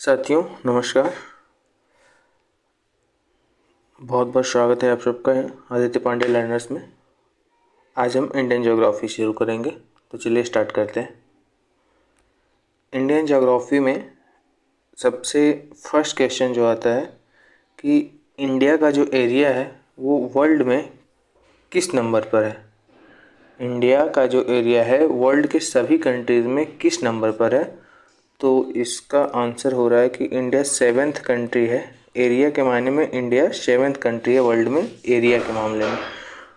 साथियों नमस्कार। बहुत बहुत स्वागत है आप सबका आदित्य पांडे लर्नर्स में। आज हम इंडियन ज्योग्राफी शुरू करेंगे, तो चलिए स्टार्ट करते हैं। इंडियन ज्योग्राफी में सबसे फर्स्ट क्वेश्चन जो आता है कि इंडिया का जो एरिया है वो वर्ल्ड में किस नंबर पर है। इंडिया का जो एरिया है वर्ल्ड के सभी कंट्रीज़ में किस नंबर पर है। तो इसका आंसर हो रहा है कि इंडिया 7th कंट्री है। एरिया के मायने में इंडिया 7th कंट्री है वर्ल्ड में एरिया के मामले में।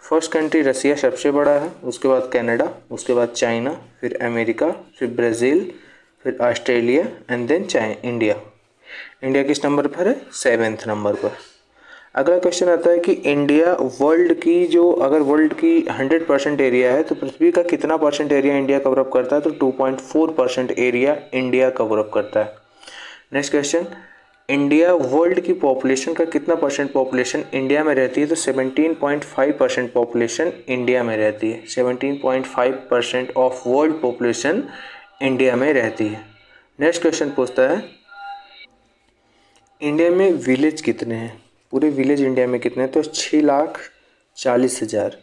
फर्स्ट कंट्री रसिया सबसे बड़ा है, उसके बाद कनाडा, उसके बाद चाइना, फिर अमेरिका, फिर ब्राज़ील, फिर Australia and then India. India किस नंबर पर है? 7th नंबर पर। अगला क्वेश्चन आता है कि इंडिया वर्ल्ड की जो अगर वर्ल्ड की 100% एरिया है तो पृथ्वी का कितना percent area India cover up करता है। तो 2.4% एरिया इंडिया कवर अप करता है। नेक्स्ट क्वेश्चन, इंडिया वर्ल्ड की पॉपुलेशन का कितना परसेंट पॉपुलेशन इंडिया में रहती है। तो 17.5% पॉपुलेशन इंडिया में रहती है। 17.5% ऑफ वर्ल्ड पॉपुलेशन इंडिया में रहती है। नेक्स्ट क्वेश्चन पूछता है इंडिया में विलेज कितने हैं। पूरे विलेज इंडिया में कितने हैं। तो 6,40,000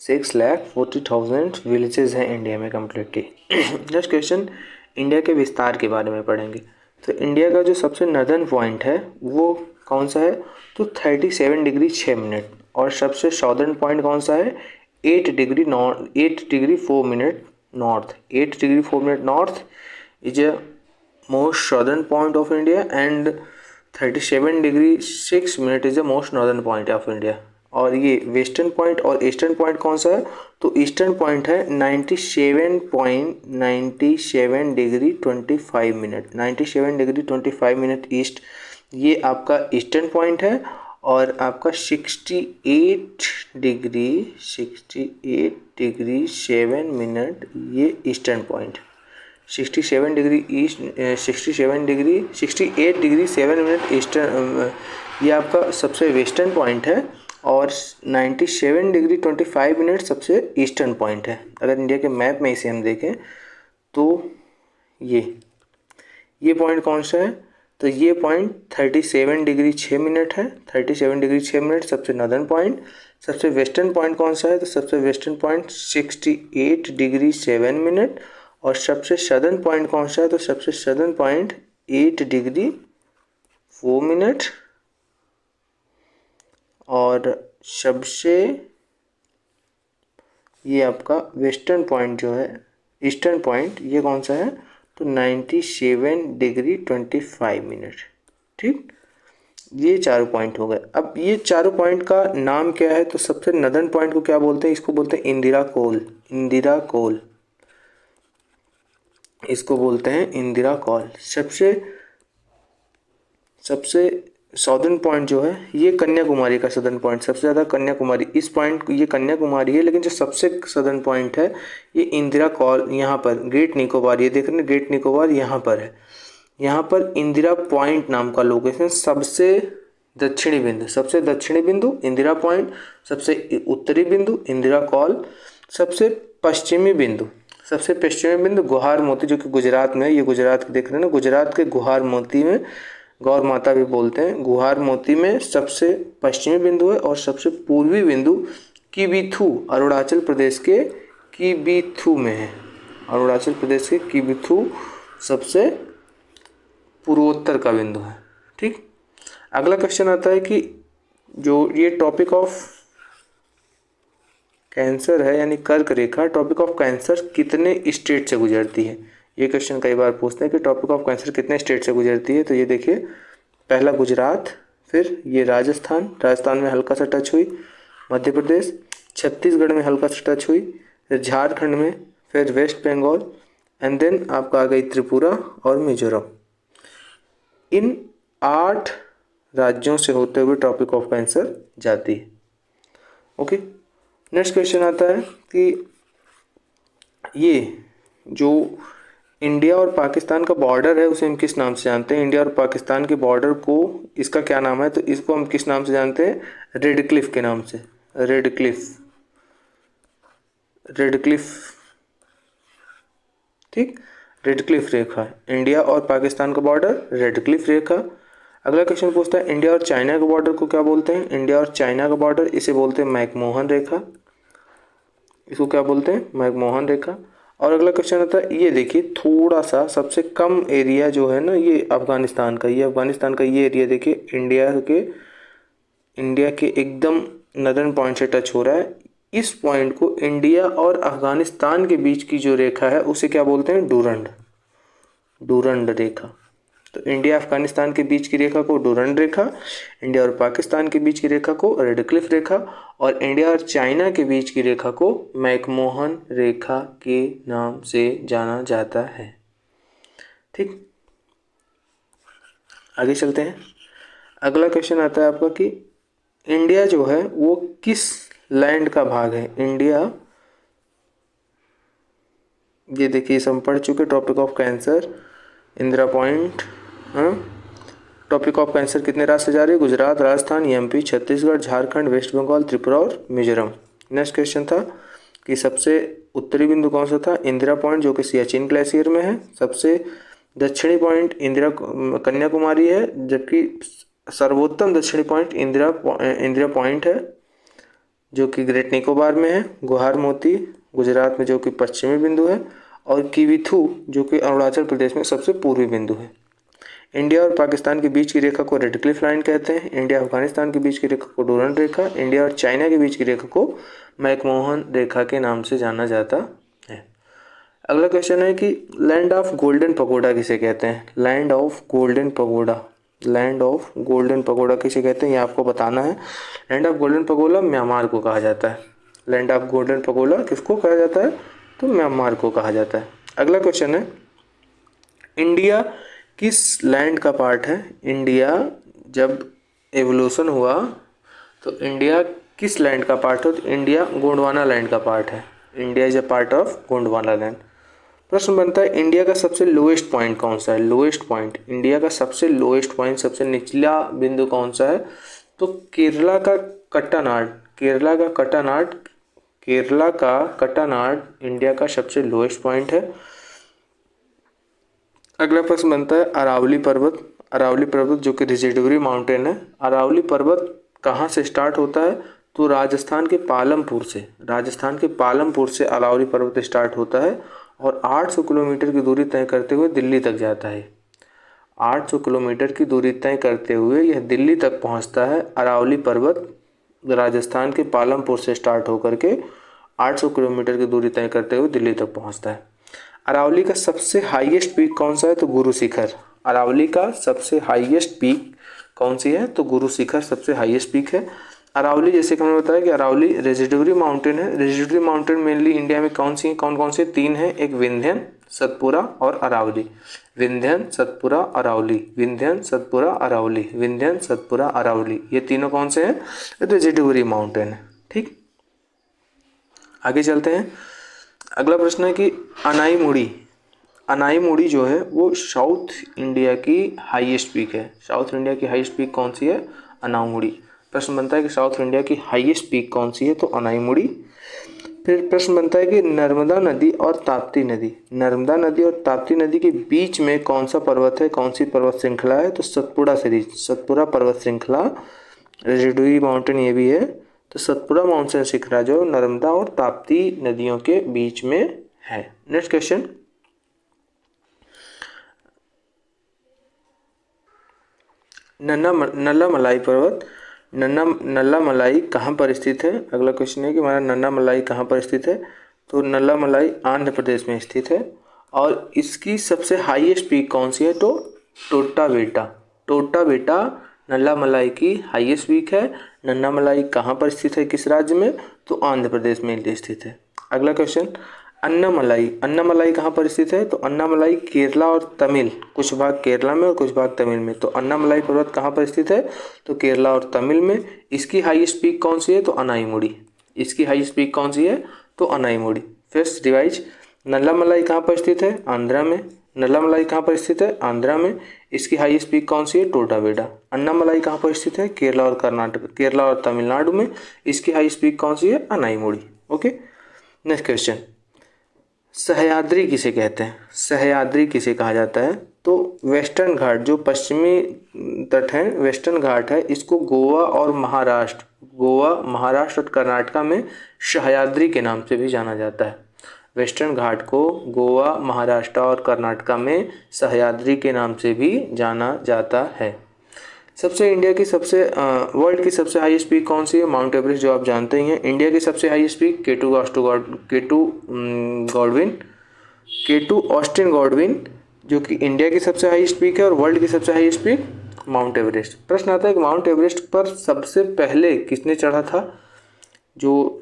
6,40,000 विलेजेस हैं इंडिया में कम्प्लीटली। नेक्स्ट क्वेश्चन, इंडिया के विस्तार के बारे में पढ़ेंगे। तो इंडिया का जो सबसे नदर्न पॉइंट है वो कौन सा है। तो 37 डिग्री 6 मिनट। और सबसे साउदर्न पॉइंट कौन सा है। 8 degree 4 minute north. 8 degree 4 minute north is a most southern point of India and 37 degree 6 minute is the most northern point of India. और ये वेस्टर्न पॉइंट और ईस्टर्न पॉइंट कौन सा है। तो ईस्टर्न पॉइंट है 97 degree 25 minute. 97 degree 25 minute east, ये आपका ईस्टर्न पॉइंट है। और आपका 68 डिग्री 7 मिनट ये eastern point. 67 degree east 67 degree 68 degree 7 minute eastern, ये आपका सबसे वेस्टर्न पॉइंट है। और 97 डिग्री 25 मिनट सबसे ईस्टर्न पॉइंट है। अगर इंडिया के मैप में इसे हम देखें तो ये पॉइंट कौन सा है। तो ये पॉइंट 37 डिग्री 6 मिनट है। 37 डिग्री 6 मिनट सबसे नॉर्दर्न पॉइंट। सबसे वेस्टर्न पॉइंट कौन सा है। तो सबसे वेस्टर्न पॉइंट 68 डिग्री 7 मिनट। और सबसे सदर्न पॉइंट कौन सा है। तो सबसे सदर्न पॉइंट 8 डिग्री 4 मिनट। और सबसे ये आपका वेस्टर्न पॉइंट जो है ईस्टर्न पॉइंट ये कौन सा है। तो 97 डिग्री 25 मिनट। ठीक, ये चारों पॉइंट हो गए। अब ये चारों पॉइंट का नाम क्या है। तो सबसे नदर्न पॉइंट को क्या बोलते हैं। इसको बोलते हैं इंदिरा कोल। इंदिरा कोल इसको बोलते हैं इंदिरा कॉल। सबसे साउदर्न पॉइंट जो है ये कन्याकुमारी का सदर्न पॉइंट सबसे ज़्यादा कन्याकुमारी। इस पॉइंट ये कन्याकुमारी है, लेकिन जो सबसे सदर्न पॉइंट है ये इंदिरा कॉल यहाँ पर ग्रेट निकोबार। ये देख रहे हैं ग्रेट निकोबार यहाँ पर है। यहाँ पर इंदिरा पॉइंट नाम का लोकेशन सबसे दक्षिणी बिंदु। सबसे दक्षिणी बिंदु इंदिरा पॉइंट, सबसे उत्तरी बिंदु इंदिरा कॉल, सबसे पश्चिमी बिंदु गुहार मोती जो कि गुजरात में है। ये गुजरात देख रहे हैं ना, गुजरात के गुहार मोती में गौर माता भी बोलते हैं। गुहार मोती में सबसे पश्चिमी बिंदु है। और सबसे पूर्वी बिंदु किबिथु अरुणाचल प्रदेश के किबिथु में है। अरुणाचल प्रदेश के किबिथु सबसे पूर्वोत्तर का बिंदु है। ठीक, अगला क्वेश्चन आता है कि जो ये टॉपिक ऑफ कैंसर है यानी कर्क रेखा, टॉपिक ऑफ कैंसर कितने स्टेट से गुजरती है। ये क्वेश्चन कई बार पूछते हैं कि टॉपिक ऑफ कैंसर कितने स्टेट से गुजरती है। तो ये देखिए, पहला गुजरात, फिर ये राजस्थान में हल्का सा टच हुई, मध्य प्रदेश, छत्तीसगढ़ में हल्का सा टच हुई, फिर झारखंड में, फिर वेस्ट बंगाल एंड देन आपका आ गई त्रिपुरा और मिजोरम। इन 8 राज्यों से होते हुए टॉपिक ऑफ कैंसर जाती है। ओके, नेक्स्ट क्वेश्चन आता है कि ये जो इंडिया और पाकिस्तान का बॉर्डर है उसे हम किस नाम से जानते हैं। इंडिया और पाकिस्तान के बॉर्डर को इसका क्या नाम है। तो इसको हम किस नाम से जानते हैं। रेड क्लिफ के नाम से। Red Cliff. ठीक, रेड क्लिफ रेखा। इंडिया और पाकिस्तान का बॉर्डर रेड क्लिफ रेखा। अगला क्वेश्चन पूछता है इंडिया और चाइना के बॉर्डर को क्या बोलते हैं? इंडिया और चाइना का बॉर्डर इसे बोलते हैं मैकमोहन रेखा। इसको क्या बोलते हैं? मैकमोहन रेखा। और अगला क्वेश्चन आता है, ये देखिए थोड़ा सा सबसे कम एरिया जो है ना, ये अफगानिस्तान का, ये एरिया देखिए इंडिया के एकदम नदर्न पॉइंट से टच हो रहा है। इस पॉइंट को इंडिया और अफगानिस्तान के बीच की जो रेखा है उसे क्या बोलते हैं? डूरंड रेखा। तो इंडिया अफगानिस्तान के बीच की रेखा को डूरंड रेखा, इंडिया और पाकिस्तान के बीच की रेखा को रेड क्लिफ रेखा, और इंडिया और चाइना के बीच की रेखा को मैकमोहन रेखा के नाम से जाना जाता है। ठीक, आगे चलते हैं। अगला क्वेश्चन आता है आपका कि इंडिया जो है वो किस लैंड का भाग है? इंडिया, ये देखिए हम पढ़ चुके topic of cancer, Indira point. Topic of cancer कितने राज्य से जा रही है? गुजरात, राजस्थान, एमपी, छत्तीसगढ़, झारखंड, वेस्ट बंगाल, त्रिपुरा और मिजोरम। नेक्स्ट क्वेश्चन था कि सबसे उत्तरी बिंदु कौन सा था? इंदिरा पॉइंट जो कि सियाचिन ग्लेशियर में है। सबसे दक्षिणी पॉइंट कन्याकुमारी है, जबकि सर्वोत्तम दक्षिणी पॉइंट इंदिरा पॉइंट है जो कि ग्रेट निकोबार में है। गुहार मोती गुजरात में जो कि पश्चिमी बिंदु है, और किविथू जो कि अरुणाचल प्रदेश में सबसे पूर्वी बिंदु है। इंडिया और पाकिस्तान के बीच की रेखा को रेड क्लिफ लाइन कहते हैं। इंडिया अफगानिस्तान के बीच की रेखा को डूरंड रेखा, इंडिया और चाइना के बीच की रेखा को मैकमोहन रेखा के नाम से जाना जाता है। अगला क्वेश्चन है कि लैंड ऑफ गोल्डन पगोडा किसे कहते हैं? लैंड ऑफ गोल्डन पगोडा किसे कहते हैं, ये आपको बताना है। Land of golden pagoda Myanmar को कहा जाता है। लैंड ऑफ गोल्डन पगोडा किसको कहा जाता है? तो म्यांमार को कहा जाता है। अगला क्वेश्चन है इंडिया किस लैंड का पार्ट है? इंडिया जब एवोल्यूशन हुआ तो इंडिया किस लैंड का पार्ट है? तो इंडिया गोंडवाना लैंड का पार्ट है। India is a part of Gondwana land. प्रश्न बनता है इंडिया का सबसे लोएस्ट पॉइंट कौन सा है? लोएस्ट पॉइंट, इंडिया का सबसे लोएस्ट पॉइंट, सबसे निचला बिंदु कौन सा है? तो केरला का कटानाड इंडिया का सबसे लोएस्ट पॉइंट है। अगला प्रश्न बनता है अरावली पर्वत जो कि रिजिडवरी माउंटेन है। अरावली पर्वत कहाँ से स्टार्ट होता है? तो राजस्थान के पालमपुर से अरावली पर्वत स्टार्ट होता है और 800 किलोमीटर की दूरी तय करते हुए दिल्ली तक जाता है। 800 किलोमीटर की दूरी तय करते हुए यह दिल्ली तक पहुंचता है। अरावली पर्वत राजस्थान के पालमपुर से स्टार्ट होकर के 800 किलोमीटर की दूरी तय करते हुए दिल्ली तक पहुंचता है। अरावली का सबसे हाईएस्ट पीक कौन सा है? तो गुरु शिखर। अरावली का सबसे हाईएस्ट पीक कौन सी है? तो गुरु शिखर सबसे हाईएस्ट पीक है। अरावली, जैसे कि हमने बताया कि अरावली रेजिडवरी माउंटेन है। रेजिडवरी माउंटेन मेनली इंडिया में कौन कौन से 3 है? एक विंध्यन, सतपुरा और अरावली। विंध्यन, सतपुरा, अरावली, ये तीनों कौन से हैं? रेजिडवरी माउंटेन है। ठीक, आगे चलते हैं। अगला प्रश्न है कि अनाई जो है वो साउथ इंडिया की हाईएस्ट पीक है। साउथ इंडिया की हाईएस्ट पीक कौन सी है? अनाईमुड़ी। प्रश्न बनता है कि साउथ इंडिया की हाईएस्ट पीक कौन सी है? तो अनाईमुड़ी। फिर प्रश्न बनता है कि नर्मदा नदी और ताप्ती नदी के बीच में कौन सा पर्वत है, कौन सी पर्वत श्रृंखला है? तो सतपुरा पर्वत श्रृंखला, रेजिडवरी माउंटेन ये भी है। तो सतपुरा माउंटेन श्रृंखला जो नर्मदा और ताप्ती नदियों के बीच में है। नेक्स्ट क्वेश्चन, नल्ला मलाई कहाँ पर स्थित है? अगला क्वेश्चन है कि हमारा नल्ला मलाई कहाँ पर स्थित है? तो नल्ला मलाई आंध्र प्रदेश में स्थित है। और इसकी सबसे हाईएस्ट पीक कौन सी है? तो टोटा बेटा नल्ला मलाई की हाईएस्ट पीक है। नल्ला मलाई कहाँ पर स्थित है, किस राज्य में? तो आंध्र प्रदेश में स्थित है। अगला क्वेश्चन, अन्नामलाई कहाँ पर स्थित है? तो अन्नामलाई केरला और तमिल, कुछ भाग केरला में और कुछ भाग तमिल में। तो अन्नामलाई पर्वत कहाँ पर स्थित है? तो केरला और तमिल में। इसकी हाईएस्ट पीक कौन सी है? तो अनाईमुड़ी। इसकी हाईएस्ट पीक कौन सी है? तो अनाईमुड़ी। फर्स्ट रिवाइज, नल्लामलाई कहाँ पर स्थित है? आंध्रा में। नल्लामलाई कहाँ पर स्थित है? आंध्रा में। इसकी हाईएस्ट पीक कौन सी है? टोटाबेटा। अन्नामलाई कहाँ पर स्थित है? केरला और तमिलनाडु में। इसकी हाईएस्ट पीक कौन सी है? Anamudi. Okay, next question, Sahyadri किसे कहते हैं? सह्याद्री किसे कहा जाता है? तो वेस्टर्न घाट, जो पश्चिमी तट है, वेस्टर्न घाट है, इसको गोवा और महाराष्ट्र और कर्नाटका में सह्याद्री के नाम से भी जाना जाता है। वेस्टर्न घाट को गोवा, महाराष्ट्र और कर्नाटका में सह्याद्री के नाम से भी जाना जाता है। वर्ल्ड की सबसे हाईएस्ट पीक कौन सी है? माउंट एवरेस्ट, जो आप जानते ही हैं। इंडिया की सबसे हाईएस्ट पीक केटू ऑस्टिन गॉडविन, जो कि इंडिया की सबसे हाईएस्ट पीक है। और वर्ल्ड की सबसे हाईएस्ट पीक माउंट एवरेस्ट। प्रश्न आता है कि माउंट एवरेस्ट पर सबसे पहले किसने चढ़ा था? जो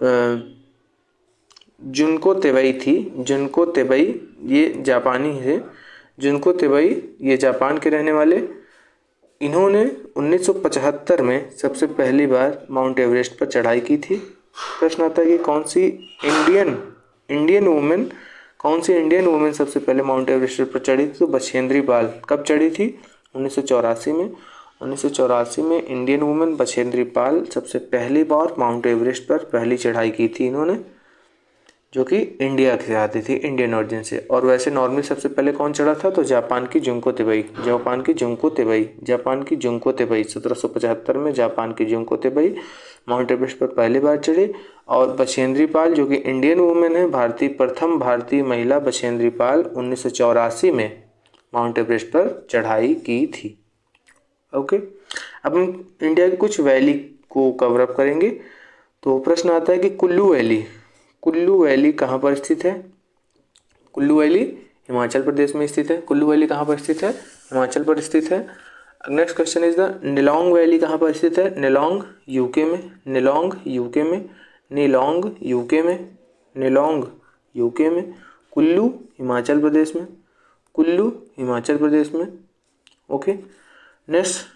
जुनको तेबई थी, जुनको तेबई, ये जापानी है। जुनको तेबई ये जापान के रहने वाले, इन्होंने 1975 में सबसे पहली बार माउंट एवरेस्ट पर चढ़ाई की थी। प्रश्न आता है कि कौन सी इंडियन वुमेन सबसे पहले माउंट एवरेस्ट पर चढ़ी थी? तो बछेंद्री पाल। कब चढ़ी थी? 1984 में। 1984 में इंडियन वुमेन बछेंद्री पाल सबसे पहली बार माउंट एवरेस्ट पर पहली चढ़ाई की थी इन्होंने, जो कि इंडिया से आती थी, इंडियन ओरिजिन से। और वैसे नॉर्मली सबसे पहले कौन चढ़ा था? तो जापान की जुंको तेबई 1775 में जापान की जुंको तेबई माउंट एवरेस्ट पर पहली बार चढ़ी। और बछेंद्री पाल, जो कि इंडियन वुमेन है, प्रथम भारतीय महिला बछेंद्री पाल 1984 में माउंट एवरेस्ट पर चढ़ाई की थी। ओके, अब हम इंडिया की कुछ वैली को कवर अप करेंगे। तो प्रश्न आता है कि कुल्लू वैली कहाँ पर स्थित है? कुल्लू वैली हिमाचल प्रदेश में स्थित है। कुल्लू वैली कहाँ पर स्थित है? हिमाचल पर स्थित है। Next question is the Nelong valley कहाँ पर स्थित है? निलोंग यूके में। निलोंग यूके में। कुल्लू हिमाचल प्रदेश में। ओके, नेक्स्ट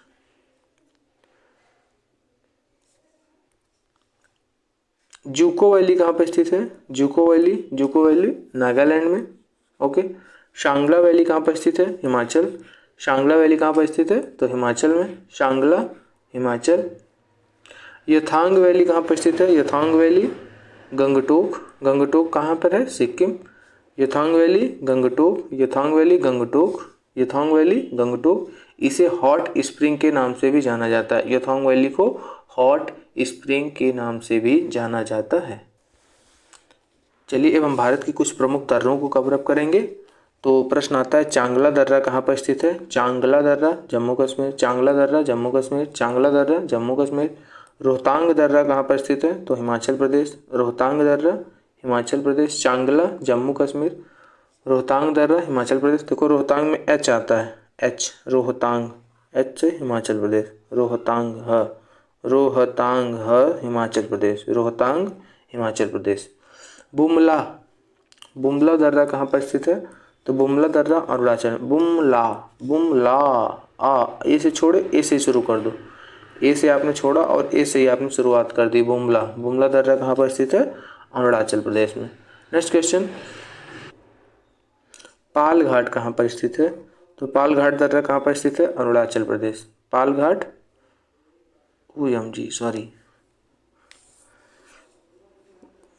जुको वैली कहाँ पर स्थित है? जुको वैली नागालैंड में। ओके, शांगला वैली कहाँ पर स्थित है? हिमाचल। शांगला वैली कहाँ पर स्थित है? तो हिमाचल में। शांगला हिमाचल। यथांग वैली कहाँ पर स्थित है? यथांग वैली गंगटोक कहाँ पर है? सिक्किम। यथांग वैली गंगटोक। इसे हॉट स्प्रिंग के नाम से भी जाना जाता है। यथांग वैली को हॉट स्प्रिंग के नाम से भी जाना जाता है। चलिए, अब हम भारत की कुछ प्रमुख दर्रों को कवर अप करेंगे। तो प्रश्न आता है चांगला दर्रा कहाँ पर स्थित है? चांगला दर्रा जम्मू कश्मीर। जम्मू कश्मीर। रोहतांग दर्रा कहाँ पर स्थित है? तो हिमाचल प्रदेश। रोहतांग दर्रा हिमाचल प्रदेश। चांगला जम्मू कश्मीर। रोहतांग दर्रा हिमाचल प्रदेश। देखो, रोहतांग में एच आता है, एच, रोहतांग, एच से हिमाचल प्रदेश। रोहतांग हिमाचल प्रदेश। बुमला दर्रा कहाँ पर स्थित है? तो बुमला दर्रा अरुणाचल। ए से छोड़े, ए से शुरू कर दो। ए से आपने छोड़ा और ए से ही आपने शुरुआत कर दी। बुमला दर्रा कहाँ पर स्थित है? अरुणाचल प्रदेश में। नेक्स्ट क्वेश्चन, पाल घाट कहाँ पर स्थित है? तो पाल घाट दर्रा कहाँ पर स्थित है? अरुणाचल प्रदेश। पाल घाट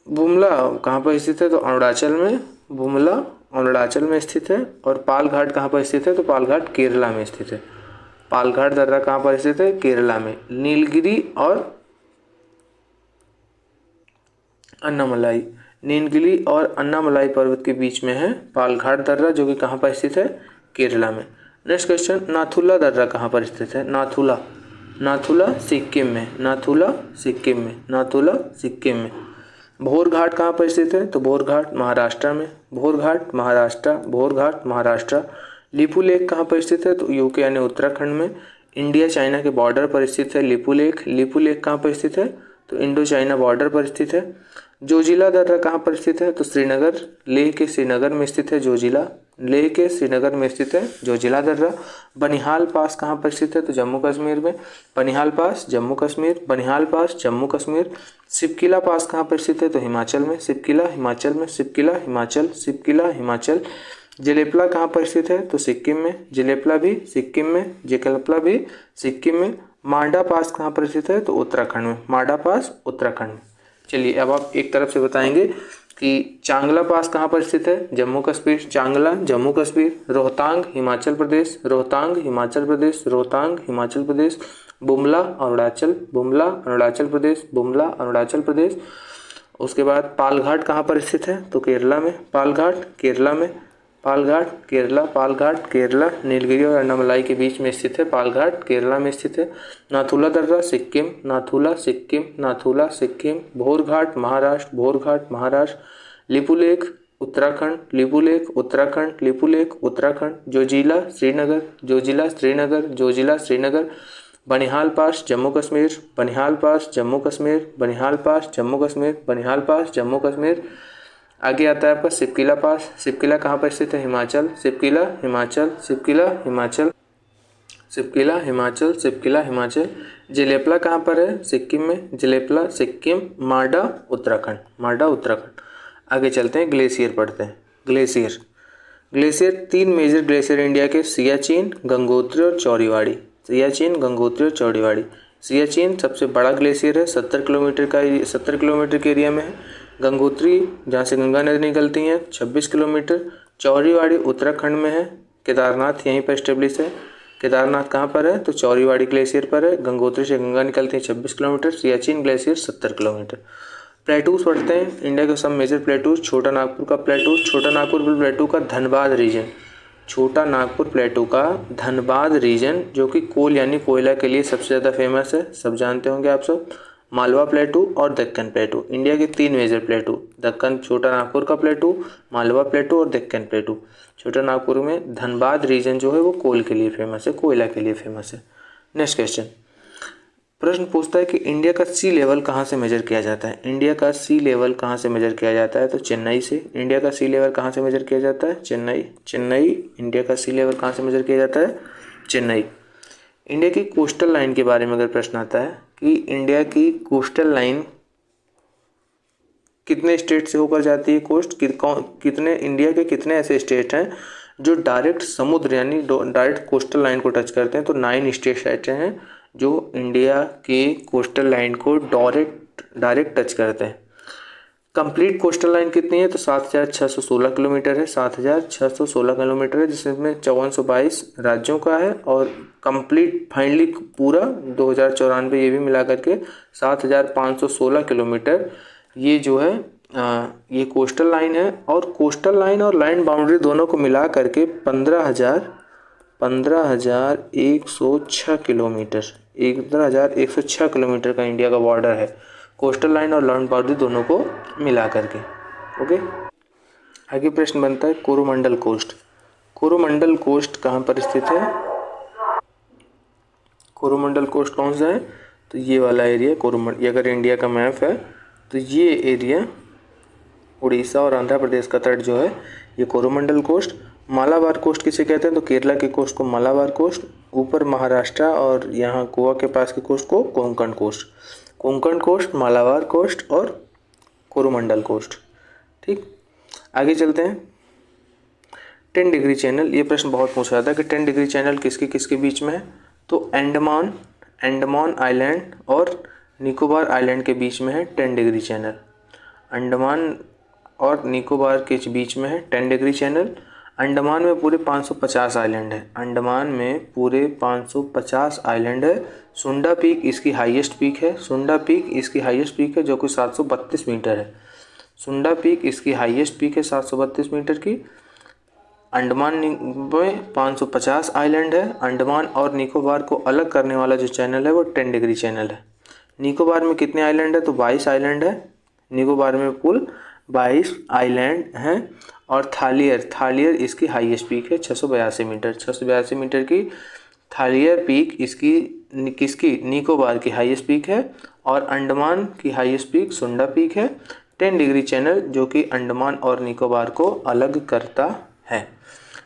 बुमला कहाँ पर स्थित है? तो अरुणाचल में। बुमला अरुणाचल में स्थित है। और पाल घाट कहाँ पर स्थित है? तो पाल घाट केरला में स्थित है। पाल घाट दर्रा कहाँ पर स्थित है? केरला में। नीलगिरी और अन्नामलाई पर्वत के बीच में है पाल घाट दर्रा, जो कि कहाँ पर स्थित है? केरला में। नेक्स्ट क्वेश्चन, नाथुला दर्रा कहाँ पर स्थित है? नाथुला सिक्किम में। भोर घाट कहाँ पर स्थित है? तो भोर घाट महाराष्ट्र में। भोर घाट महाराष्ट्र। लिपू लेक कहाँ पर स्थित है? तो यूके यानी उत्तराखंड में। इंडिया चाइना के बॉर्डर पर स्थित है लिपू लेक कहाँ पर स्थित है? तो इंडो चाइना बॉर्डर पर स्थित है। जोजिला दर्रा कहाँ पर स्थित है? तो लेह के श्रीनगर में स्थित है जोजिला दर्रा। बनिहाल पास कहाँ पर स्थित है? तो जम्मू कश्मीर में। बनिहाल पास जम्मू कश्मीर। सिपकिला पास कहाँ पर स्थित है? तो हिमाचल में। सिपकिला हिमाचल। जेलेपला कहाँ पर स्थित है? तो सिक्किम में। जेलेपला भी सिक्किम में। मांडा पास कहाँ पर स्थित है? तो उत्तराखंड में। चलिए, अब आप एक तरफ से बताएंगे कि चांगला पास कहाँ पर स्थित है, जम्मू कश्मीर, चांगला जम्मू कश्मीर। रोहतांग हिमाचल प्रदेश, रोहतांग हिमाचल प्रदेश, रोहतांग हिमाचल प्रदेश। बुमला अरुणाचल, बुमला अरुणाचल प्रदेश, बुमला अरुणाचल प्रदेश। उसके बाद पालघाट कहाँ पर स्थित है, तो केरला में, पालघाट केरला में, पालघाट केरला, पालघाट केरला। नीलगिरी और अन्नामलाई के बीच में स्थित है, पालघाट केरला में स्थित है। नाथुला दर्रा सिक्किम, नाथुला सिक्किम, नाथुला सिक्किम। भोरघाट महाराष्ट्र, भोरघाट महाराष्ट्र। लिपुलेख उत्तराखंड, लिपुलेख उत्तराखंड, लिपुलेख उत्तराखंड। जोजिला श्रीनगर, जोजिला श्रीनगर, जोजिला श्रीनगर। बनिहाल पास जम्मू कश्मीर, बनिहाल पास जम्मू कश्मीर, बनिहाल पास जम्मू कश्मीर, बनिहाल पास जम्मू कश्मीर। आगे आता है आपका सिपकिला पास, सिपकिला कहाँ पर स्थित है, हिमाचल, सिपकिला हिमाचल, सिपकिला हिमाचल, सिपकिला हिमाचल, सिपकिला हिमाचल। जेलेपला कहाँ पर है, सिक्किम में, जेलेपला सिक्किम। माडा उत्तराखंड, माडा उत्तराखंड। आगे चलते हैं, ग्लेशियर पढ़ते हैं। Glacier, glacier 3 major glacier India के, सियाचिन, गंगोत्री और चौड़ीवाड़ी, सियाचिन, गंगोत्री और चौड़ीवाड़ी। सियाचिन सबसे बड़ा ग्लेशियर है, 70 किलोमीटर का, 70 किलोमीटर के एरिया में है। गंगोत्री जहाँ से गंगा नदी निकलती है 26 किलोमीटर। चौड़ीवाड़ी उत्तराखंड में है। केदारनाथ यहीं पर स्टेब्लिश है। केदारनाथ कहाँ पर है, तो चौड़ीवाड़ी ग्लेशियर पर है। गंगोत्री से गंगा निकलती है 26 kilometre. Siachen glacier 70 kilometre. Plateaus पढ़ते हैं, इंडिया के सब मेजर प्लेटूज। छोटा नागपुर का प्लेटू, छोटा नागपुर प्लेटू का धनबाद रीजन, छोटा नागपुर प्लेटू का धनबाद रीजन, जो कि कोल यानी कोयला के लिए सबसे ज़्यादा फेमस है, सब जानते होंगे आप सब। मालवा प्लेटू और दक्कन प्लेटू, इंडिया के 3 मेजर प्लेटू, दक्कन छोटा नागपुर का प्लेटू, मालवा प्लेटू और दक्कन प्लेटू। छोटा नागपुर में धनबाद रीजन जो है वो कोल के लिए फेमस है, कोयला के लिए फेमस है। नेक्स्ट क्वेश्चन, प्रश्न पूछता है कि इंडिया का सी लेवल कहाँ से मेजर किया जाता है। इंडिया का सी लेवल कहाँ से मेजर किया जाता है, तो चेन्नई से। इंडिया का सी लेवल कहाँ से मेजर किया जाता है, चेन्नई, चेन्नई। इंडिया का सी लेवल कहाँ से मेजर किया जाता है, चेन्नई। इंडिया की कोस्टल लाइन के बारे में अगर प्रश्न आता है कि इंडिया की कोस्टल लाइन कितने स्टेट से होकर जाती है, कोस्ट कितने, इंडिया के कितने ऐसे स्टेट हैं जो डायरेक्ट समुद्र यानी डायरेक्ट कोस्टल लाइन को टच करते हैं, तो 9 स्टेट ऐसे हैं जो इंडिया के कोस्टल लाइन को डायरेक्ट टच करते हैं। कंप्लीट कोस्टल लाइन कितनी है, तो 7,616 किलोमीटर है, 7,616 किलोमीटर है, जिसमें 5422 राज्यों का है। और कंप्लीट फाइनली पूरा 2094 ये भी मिला करके 7,516 किलोमीटर ये जो है ये कोस्टल लाइन है। और कोस्टल लाइन और लैंड बाउंड्री दोनों को मिला करके 15,106 किलोमीटर, 15,106 किलोमीटर का इंडिया का बॉर्डर है, कोस्टल लाइन और लैंड बाउंड्री दोनों को मिला करके। ओके, आगे प्रश्न बनता है कोरोमंडल कोस्ट। कोरोमंडल कोस्ट कहाँ पर स्थित है, कोरोमंडल कोस्ट कौन सा है, तो ये वाला एरिया कोरोमंडल, ये अगर इंडिया का मैप है तो ये एरिया उड़ीसा और आंध्र प्रदेश का तट जो है ये कोरोमंडल कोस्ट। मालाबार कोस्ट किसे कहते हैं, तो केरला के कोस्ट को मालाबार कोस्ट, ऊपर महाराष्ट्र और यहाँ गोवा के पास के कोस्ट को Konkan coast, Konkan coast, Malabar coast और कोरोमंडल कोस्ट। ठीक, आगे चलते हैं। 10 डिग्री चैनल, ये प्रश्न बहुत पूछा जाता है कि 10 डिग्री चैनल किसके किसके बीच में है, तो अंडमान आइलैंड और निकोबार आइलैंड के बीच में है 10 डिग्री चैनल। अंडमान और निकोबार के बीच में है 10 डिग्री चैनल। अंडमान में पूरे 550 आइलैंड है, अंडमान में पूरे 550 आइलैंड है। सुंडा पीक इसकी हाईएस्ट पीक है, सुंडा पीक इसकी हाईएस्ट पीक है जो कि 732 मीटर है। सुंडा पीक इसकी हाईएस्ट पीक है 732 मीटर की। अंडमान में 550 आइलैंड है। अंडमान और निकोबार को अलग करने वाला जो चैनल है वो 10 डिग्री चैनल है। निकोबार में कितने आइलैंड है, तो 22 आइलैंड है, निकोबार में कुल 22 आइलैंड हैं। और थालियर इसकी हाईएस्ट पीक है 682 मीटर, 682 मीटर की थालियर पीक इसकी किसकी, निकोबार की हाईएस्ट पीक है। और अंडमान की हाईएस्ट पीक सुंडा पीक है। 10 डिग्री चैनल जो कि अंडमान और निकोबार को अलग करता है।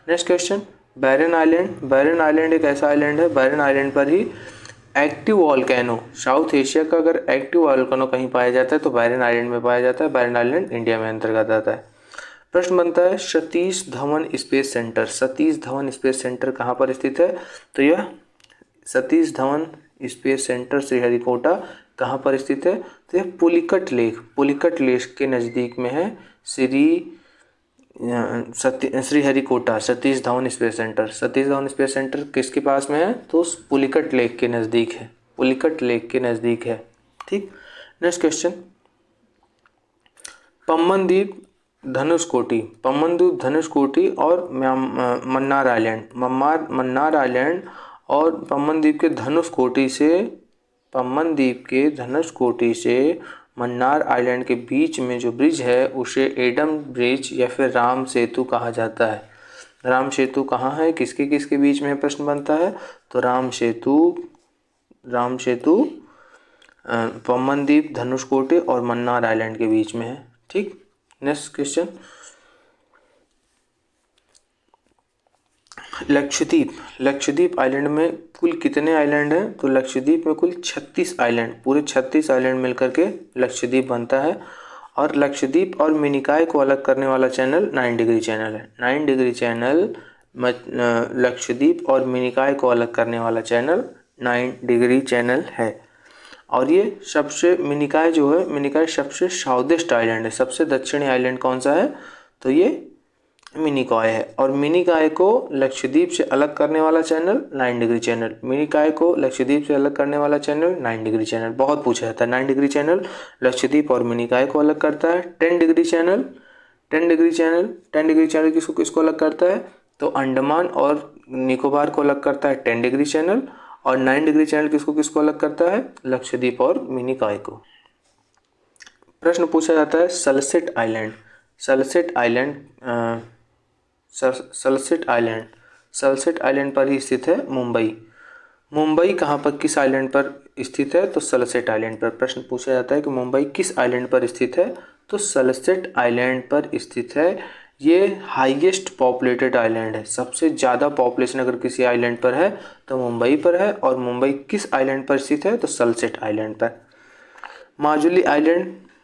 नेक्स्ट क्वेश्चन, बैरन आइलैंड। बैरन आइलैंड एक ऐसा आइलैंड है, बैरन आइलैंड पर ही एक्टिव वॉल्केनो, साउथ एशिया का अगर एक्टिव वॉल्केनो कहीं पाया जाता है तो बैरन आइलैंड में पाया जाता है। बैरन आइलैंड इंडिया में अंतर्गत आता है। प्रश्न बनता है Satish Dhawan space centre. Satish Dhawan space centre कहाँ पर स्थित है, तो यह सतीश धवन स्पेस सेंटर श्रीहरिकोटा कहाँ पर स्थित है, तो यह पुलिकट लेक के नज़दीक में है, Sriharikota Satish Dhawan space centre. Satish Dhawan space centre किसके पास में है? तो पुलिकट लेक के नज़दीक है, पुलिकट लेक के नज़दीक है। ठीक, नेक्स्ट क्वेश्चन, पम्बनदीप धनुषकोटी, पम्बनदीप धनुषकोटी और मन्नार आइलैंड, मन्नार आइलैंड और पम्बनदीप के धनुषकोटी से मन्नार आइलैंड के बीच में जो ब्रिज है उसे एडम ब्रिज या फिर राम सेतु कहा जाता है। राम सेतु कहाँ है, किसके किसके बीच में प्रश्न बनता है? तो राम सेतु पम्बनदीप धनुषकोटी और मन्नार आइलैंड के बीच में है। ठीक, नेक्स्ट क्वेश्चन, लक्षद्वीप आइलैंड में कुल कितने आइलैंड हैं? तो लक्षद्वीप में कुल 36 आइलैंड, पूरे 36 आइलैंड मिलकर के लक्षद्वीप बनता है। और लक्षद्वीप और मिनिकॉय को अलग करने वाला चैनल 9 डिग्री चैनल है। 9 डिग्री चैनल लक्षद्वीप और मिनिकॉय को अलग करने वाला चैनल 9 डिग्री चैनल है। और ये मिनिकॉय सबसे साउथेस्ट आइलैंड है। सबसे दक्षिणी आइलैंड कौन सा है? तो ये मिनिकॉय है। और मिनिकॉय को लक्षद्वीप से अलग करने वाला चैनल 9 डिग्री चैनल, मिनिकॉय को लक्षद्वीप से अलग करने वाला चैनल 9 डिग्री चैनल, बहुत पूछा जाता है। 9 डिग्री चैनल लक्षद्वीप और मिनिकॉय को अलग करता है। 10 डिग्री चैनल किसको अलग करता है? तो अंडमान और निकोबार को अलग करता है 10 डिग्री चैनल। और 9 डिग्री चैनल किसको अलग करता है? लक्षद्वीप और मिनिकॉय को। प्रश्न पूछा जाता है सल्सेट आइलैंड पर ही स्थित है मुंबई कहाँ पर, किस आइलैंड पर स्थित है? तो सल्सेट आइलैंड पर। प्रश्न पूछा जाता है कि मुंबई किस आइलैंड पर स्थित है? तो सल्सेट आइलैंड पर स्थित है। ये हाईएस्ट पॉपुलेटेड आइलैंड है। सबसे ज़्यादा पॉपुलेशन अगर किसी आइलैंड पर है तो मुंबई पर है। और मुंबई किस आइलैंड पर स्थित है? तो सल्सेट आइलैंड पर।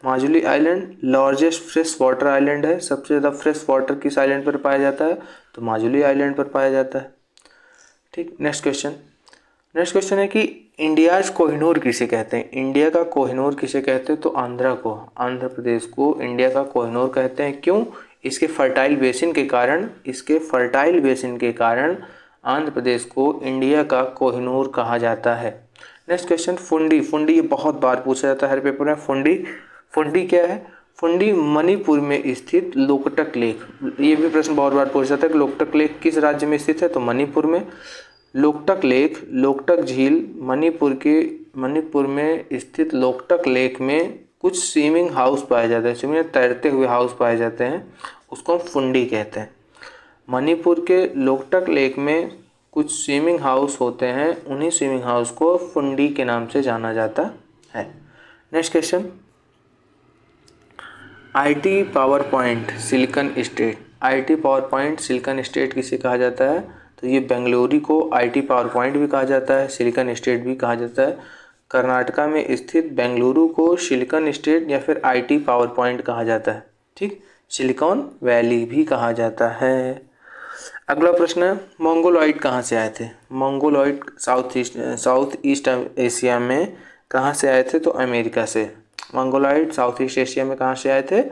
Majuli island largest fresh water island है। सबसे ज़्यादा फ्रेश वाटर किस आइलैंड पर पाया जाता है? तो माजुली आइलैंड पर पाया जाता है। ठीक, नेक्स्ट क्वेश्चन है कि इंडियाज कोहिनूर किसे कहते हैं? इंडिया का कोहिनूर किसे कहते हैं? तो आंध्र प्रदेश को इंडिया का कोहिनूर कहते हैं। क्यों? इसके फर्टाइल बेसिन के कारण आंध्र प्रदेश को इंडिया का कोहिनूर कहा जाता है। नेक्स्ट क्वेश्चन, फुंडी ये बहुत बार पूछा जाता है हर पेपर में। फुंडी क्या है? फुंडी मणिपुर में स्थित लोकटक लेक, ये भी प्रश्न बहुत बार पूछा जाता है कि लोकटक लेक किस राज्य में स्थित है? तो मणिपुर में। लोकटक झील मणिपुर में स्थित लोकटक लेक में कुछ स्विमिंग हाउस पाए जाते हैं, स्विमिंग तैरते हुए हाउस पाए जाते हैं, उसको हम फुंडी कहते हैं। मणिपुर के लोकटक लेक में कुछ स्विमिंग हाउस होते हैं, उन्हीं स्विमिंग हाउस को फुंडी के नाम से जाना जाता है। Next question, IT power point silicon state किसे कहा जाता है? तो ये बेंगलुरु को आईटी पावर पॉइंट भी कहा जाता है, सिलिकॉन स्टेट भी कहा जाता है। कर्नाटका में स्थित बेंगलुरु को सिलिकॉन स्टेट या फिर आईटी पावर पॉइंट कहा जाता है। ठीक, सिलिकॉन वैली भी कहा जाता है। अगला प्रश्न है, मंगोलॉइड कहाँ से आए थे? मंगोलॉइड साउथ ईस्ट एशिया में कहाँ से आए थे? तो अमेरिका से। मंगोलॉइड साउथ ईस्ट एशिया में कहाँ से आए थे?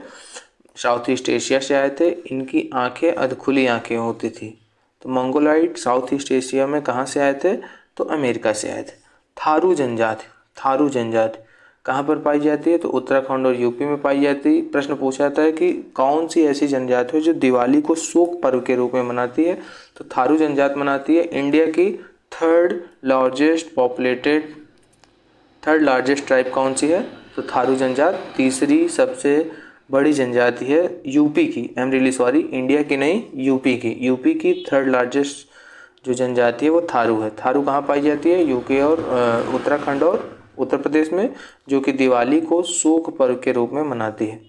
साउथ ईस्ट एशिया से आए थे। इनकी आंखें अधखुली आंखें होती थी। तो मंगोलॉइड साउथ ईस्ट एशिया में कहाँ से आए थे? तो अमेरिका से आए थे। थारू जनजाति कहाँ पर पाई जाती है? तो उत्तराखंड और यूपी में पाई जाती है। प्रश्न पूछा जाता है कि कौन सी ऐसी जनजाति है जो दिवाली को शोक पर्व के रूप में मनाती है? तो थारू जनजाति मनाती है। इंडिया की थर्ड लार्जेस्ट ट्राइब कौन सी है? तो थारू जनजाति। तीसरी सबसे बड़ी जनजाति है यूपी की, इंडिया की नहीं, यूपी की थर्ड लार्जेस्ट जो जनजाति है वो थारू है। थारू कहाँ पाई जाती है? यूपी और उत्तराखंड और उत्तर प्रदेश में, जो कि दिवाली को शोक पर्व के रूप में मनाती है।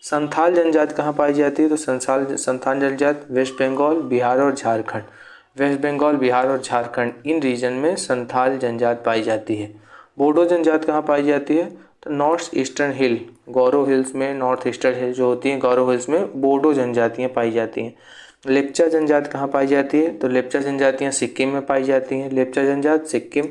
संथाल जनजाति कहाँ पाई जाती है? तो संथाल जनजाति वेस्ट बंगाल, बिहार और झारखंड इन रीजन में संथाल जनजाति पाई जाती है। बोडो जनजाति कहाँ पाई जाती है? तो नॉर्थ ईस्टर्न हिल, गौरव हिल्स में, नॉर्थ ईस्टर्न हिल जो होती हैं गौरव हिल्स में बोडो जनजातियाँ पाई जाती हैं। लेप्चा जनजाति कहाँ पाई जाती है? तो लेप्चा जनजातियाँ सिक्किम में पाई जाती हैं। लेप्चा जनजाति सिक्किम।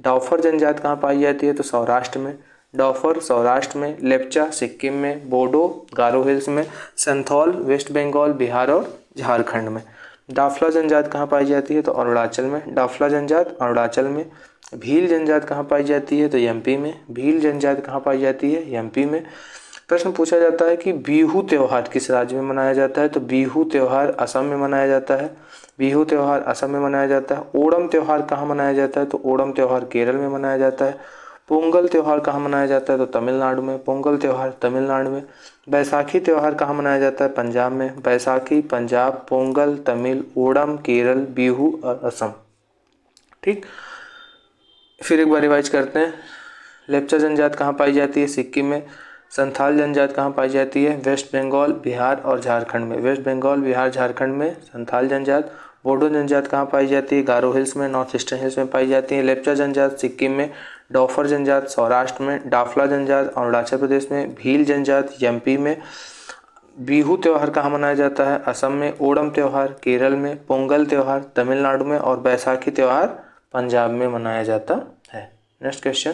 डाउफर जनजाति कहाँ पाई जाती है? तो सौराष्ट्र में। डॉफर सौराष्ट्र में, लेप्चा सिक्किम में, बोडो गारो हिल्स में, संथौल वेस्ट बंगाल बिहार और झारखंड में। डाफला जनजात कहाँ पाई जाती है? तो अरुणाचल में। डाफला जनजात अरुणाचल में। भील जनजात कहाँ पाई जाती है? तो एमपी में। भील जनजात कहाँ पाई जाती है? एमपी में। प्रश्न पूछा जाता है कि बिहू त्योहार किस राज्य में मनाया जाता है? तो बिहू त्योहार असम में मनाया जाता है। बिहू त्योहार असम में मनाया जाता है। ओणम त्योहार कहाँ मनाया जाता है? तो ओणम त्योहार केरल में मनाया जाता है। पोंगल त्योहार कहाँ मनाया जाता है? तो तमिलनाडु में। पोंगल त्योहार तमिलनाडु में। बैसाखी त्योहार कहाँ मनाया जाता है? पंजाब में। बैसाखी पंजाब, पोंगल तमिल, ओणम केरल, बिहू और असम। ठीक, फिर एक बार रिवाइज करते हैं। लेप्चा जनजात कहाँ पाई जाती है? सिक्किम में। संथाल जनजात कहाँ पाई जाती है? वेस्ट बंगाल बिहार और झारखंड में। वेस्ट बंगाल बिहार झारखंड में संथाल जनजात। बोडो जनजात कहाँ पाई जाती है? गारो हिल्स में, नॉर्थ ईस्टर्न हिल्स में पाई जाती है। लेप्चा जनजात सिक्किम में। डॉफर जनजात सौराष्ट्र में। डाफला जनजात अरुणाचल प्रदेश में। भील जनजात एमपी में। बिहू त्योहार कहाँ मनाया जाता है? असम में। ओणम त्योहार केरल में। पोंगल त्योहार तमिलनाडु में और बैसाखी त्योहार पंजाब में मनाया जाता है। नेक्स्ट क्वेश्चन,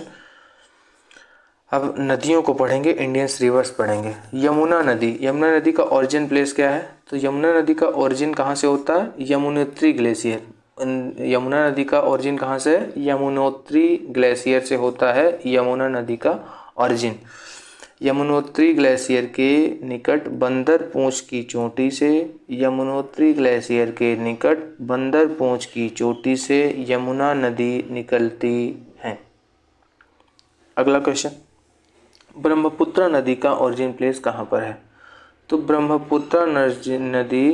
अब नदियों को पढ़ेंगे, इंडियंस रिवर्स पढ़ेंगे। यमुना नदी, यमुना नदी का ओरिजिन प्लेस क्या है? तो यमुना नदी का ओरिजिन कहाँ से होता है? यमुनोत्री ग्लेशियर। यमुना नदी का ओरिजिन कहाँ से? यमुनोत्री ग्लेशियर से होता है यमुना नदी का ओरिजिन। यमुनोत्री ग्लेशियर के निकट बंदर पूंछ की चोटी से, यमुनोत्री ग्लेशियर के निकट बंदर पूंछ की चोटी से यमुना नदी निकलती है। अगला क्वेश्चन, ब्रह्मपुत्र नदी का ओरिजिन प्लेस कहाँ पर है? तो ब्रह्मपुत्र नदी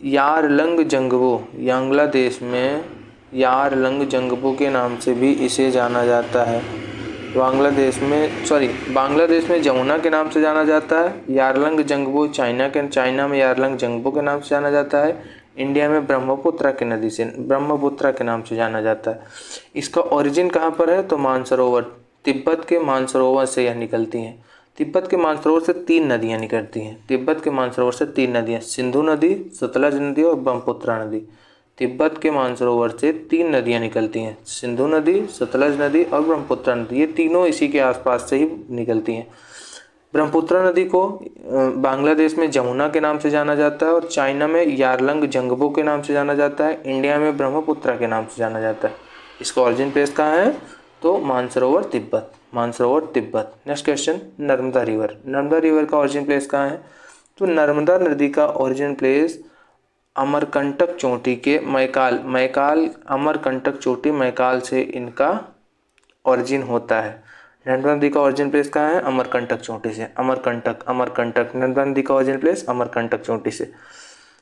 यारलंग जंगबो, बांग्लादेश में यारलंग जंगबो के नाम से भी इसे जाना जाता है। बांग्लादेश में जमुना के नाम से जाना जाता है। यारलंग जंगबो चाइना में यारलंग जंगबो के नाम से जाना जाता है। इंडिया में ब्रह्मपुत्र के नाम से जाना जाता है। इसका ओरिजिन कहाँ पर है? तो मानसरोवर, तिब्बत के मानसरोवर से यह निकलती हैं। तिब्बत के मानसरोवर से 3 नदियाँ निकलती हैं। तिब्बत के मानसरोवर से 3 नदियाँ, सिंधु नदी, सतलज नदी और ब्रह्मपुत्र नदी। तिब्बत के मानसरोवर से 3 नदियाँ निकलती हैं, सिंधु नदी, सतलज नदी और ब्रह्मपुत्र नदी। ये तीनों इसी के आसपास से ही निकलती हैं। ब्रह्मपुत्र नदी को बांग्लादेश में जमुना के नाम से जाना जाता है और चाइना में यारलंग जंगबो के नाम से जाना जाता है। इंडिया में ब्रह्मपुत्र के नाम से जाना जाता है। इसका ओरिजिन प्लेस कहाँ है? तो Mansarovar Tibet. Next question, Narmada river का ओरिजिन प्लेस कहाँ है? तो नर्मदा नदी का ओरिजिन प्लेस अमरकंटक चोटी के मैकाल अमरकंटक चोटी मैकाल से इनका ओरिजिन होता है। नर्मदा नदी का ओरिजिन प्लेस कहाँ है? अमरकंटक चोटी से। अमरकंटक नर्मदा नदी का ओरिजिन प्लेस अमरकंटक चोटी से।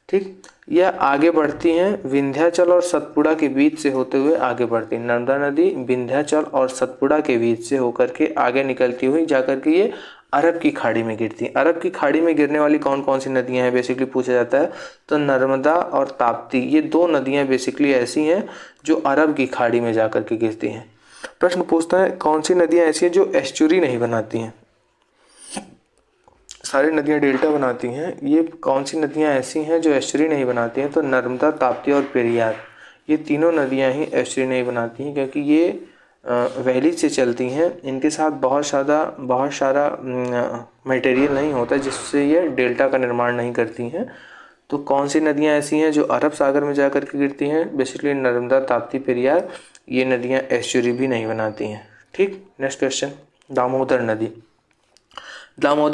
ठीक, यह आगे बढ़ती हैं विंध्याचल और सतपुड़ा के बीच से होते हुए आगे बढ़ती है। नर्मदा नदी विंध्याचल और सतपुड़ा के बीच से होकर के आगे निकलती हुई जाकर के ये अरब की खाड़ी में गिरती है। अरब की खाड़ी में गिरने वाली कौन कौन सी नदियां हैं बेसिकली पूछा जाता है? तो नर्मदा और ताप्ती, ये 2 नदियां बेसिकली ऐसी हैं जो अरब की खाड़ी में जाकर के गिरती हैं। प्रश्न पूछता है कौन सी नदियां ऐसी हैं जो एस्चुरी नहीं बनाती हैं? सारी नदियां डेल्टा बनाती हैं, ये कौन सी नदियां ऐसी हैं जो एस्चुरी नहीं बनाती हैं? तो नर्मदा, ताप्ती और पेरियार, ये तीनों नदियां ही एस्चुरी नहीं बनाती हैं क्योंकि ये वैली से चलती हैं। इनके साथ बहुत सारा मटेरियल नहीं होता जिससे ये डेल्टा का निर्माण नहीं करती हैं। तो कौन सी नदियां ऐसी हैं जो अरब सागर में जाकर के गिरती हैं? बेसिकली नर्मदा, ताप्ती, पेरियार, ये नदियां एस्चुरी भी नहीं बनाती हैं। ठीक, नेक्स्ट क्वेश्चन, दामोदर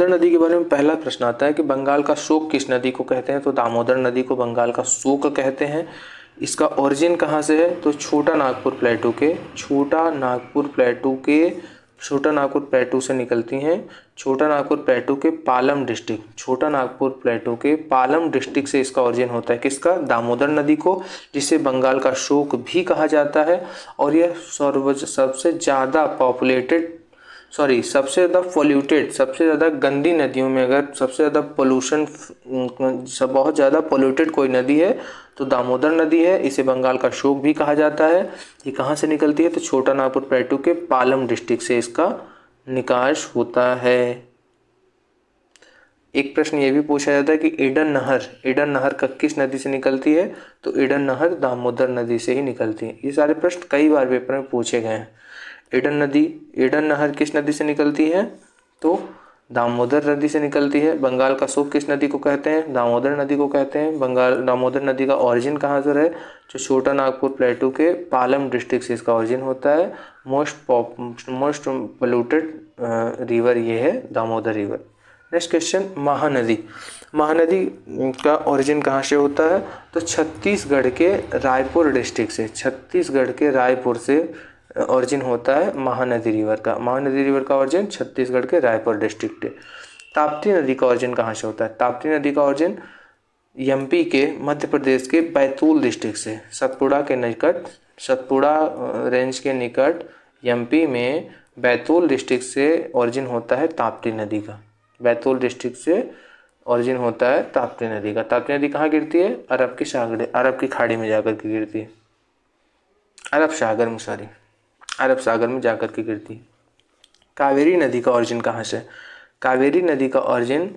नदी के बारे में पहला प्रश्न आता है कि बंगाल का शोक किस नदी को कहते हैं? तो दामोदर नदी को बंगाल का शोक कहते हैं। इसका ओरिजिन कहाँ से है? तो छोटा नागपुर प्लेटू से निकलती हैं। छोटा नागपुर प्लेटू के पालम डिस्ट्रिक्ट से इसका ओरिजिन होता है। किसका? दामोदर नदी को, जिसे बंगाल का शोक भी कहा जाता है। और यह सबसे ज़्यादा पोल्यूटेड, सबसे ज़्यादा गंदी नदियों में अगर सबसे ज़्यादा बहुत ज़्यादा पोल्यूटेड कोई नदी है तो दामोदर नदी है। इसे बंगाल का शोक भी कहा जाता है। ये कहाँ से निकलती है? तो छोटा नागपुर प्लेटू के पालम डिस्ट्रिक्ट से इसका निकास होता है। एक प्रश्न ये भी पूछा जाता है कि ईडन नहर किस नदी से निकलती है? तो ईडन नहर दामोदर नदी से ही निकलती है। ये सारे प्रश्न कई बार पेपर में पूछे गए हैं। एडन नदी, एडन नहर किस नदी से निकलती है? तो दामोदर नदी से निकलती है। बंगाल का सूप किस नदी को कहते हैं? दामोदर नदी को कहते हैं। दामोदर नदी का ओरिजिन कहाँ से है? जो छोटा नागपुर प्लेटू के पालम डिस्ट्रिक्ट से इसका ओरिजिन होता है। मोस्ट पोल्यूटेड रिवर ये है Damodar river. Next question, Mahanadi. Mahanadi का ओरिजिन कहाँ से होता है? तो छत्तीसगढ़ के रायपुर डिस्ट्रिक्ट से, छत्तीसगढ़ के रायपुर से ओरिजिन होता है महानदी रिवर का। महानदी रिवर का ओरिजिन छत्तीसगढ़ के रायपुर डिस्ट्रिक्ट है। ताप्ती नदी का ओरिजिन कहाँ से होता है? ताप्ती नदी का ओरिजिन एमपी के मध्य प्रदेश के बैतूल डिस्ट्रिक्ट से, सतपुड़ा के निकट, सतपुड़ा रेंज के निकट एमपी में बैतूल डिस्ट्रिक्ट से ओरिजिन होता है ताप्ती नदी का। बैतूल डिस्ट्रिक्ट से ओरिजिन होता है ताप्ती नदी का। ताप्ती नदी कहाँ गिरती है? अरब की खाड़ी में जाकर के गिरती है। अरब सागर में जाकर के गिरती है। कावेरी नदी का ओरिजिन कहाँ से? कावेरी नदी का ओरिजिन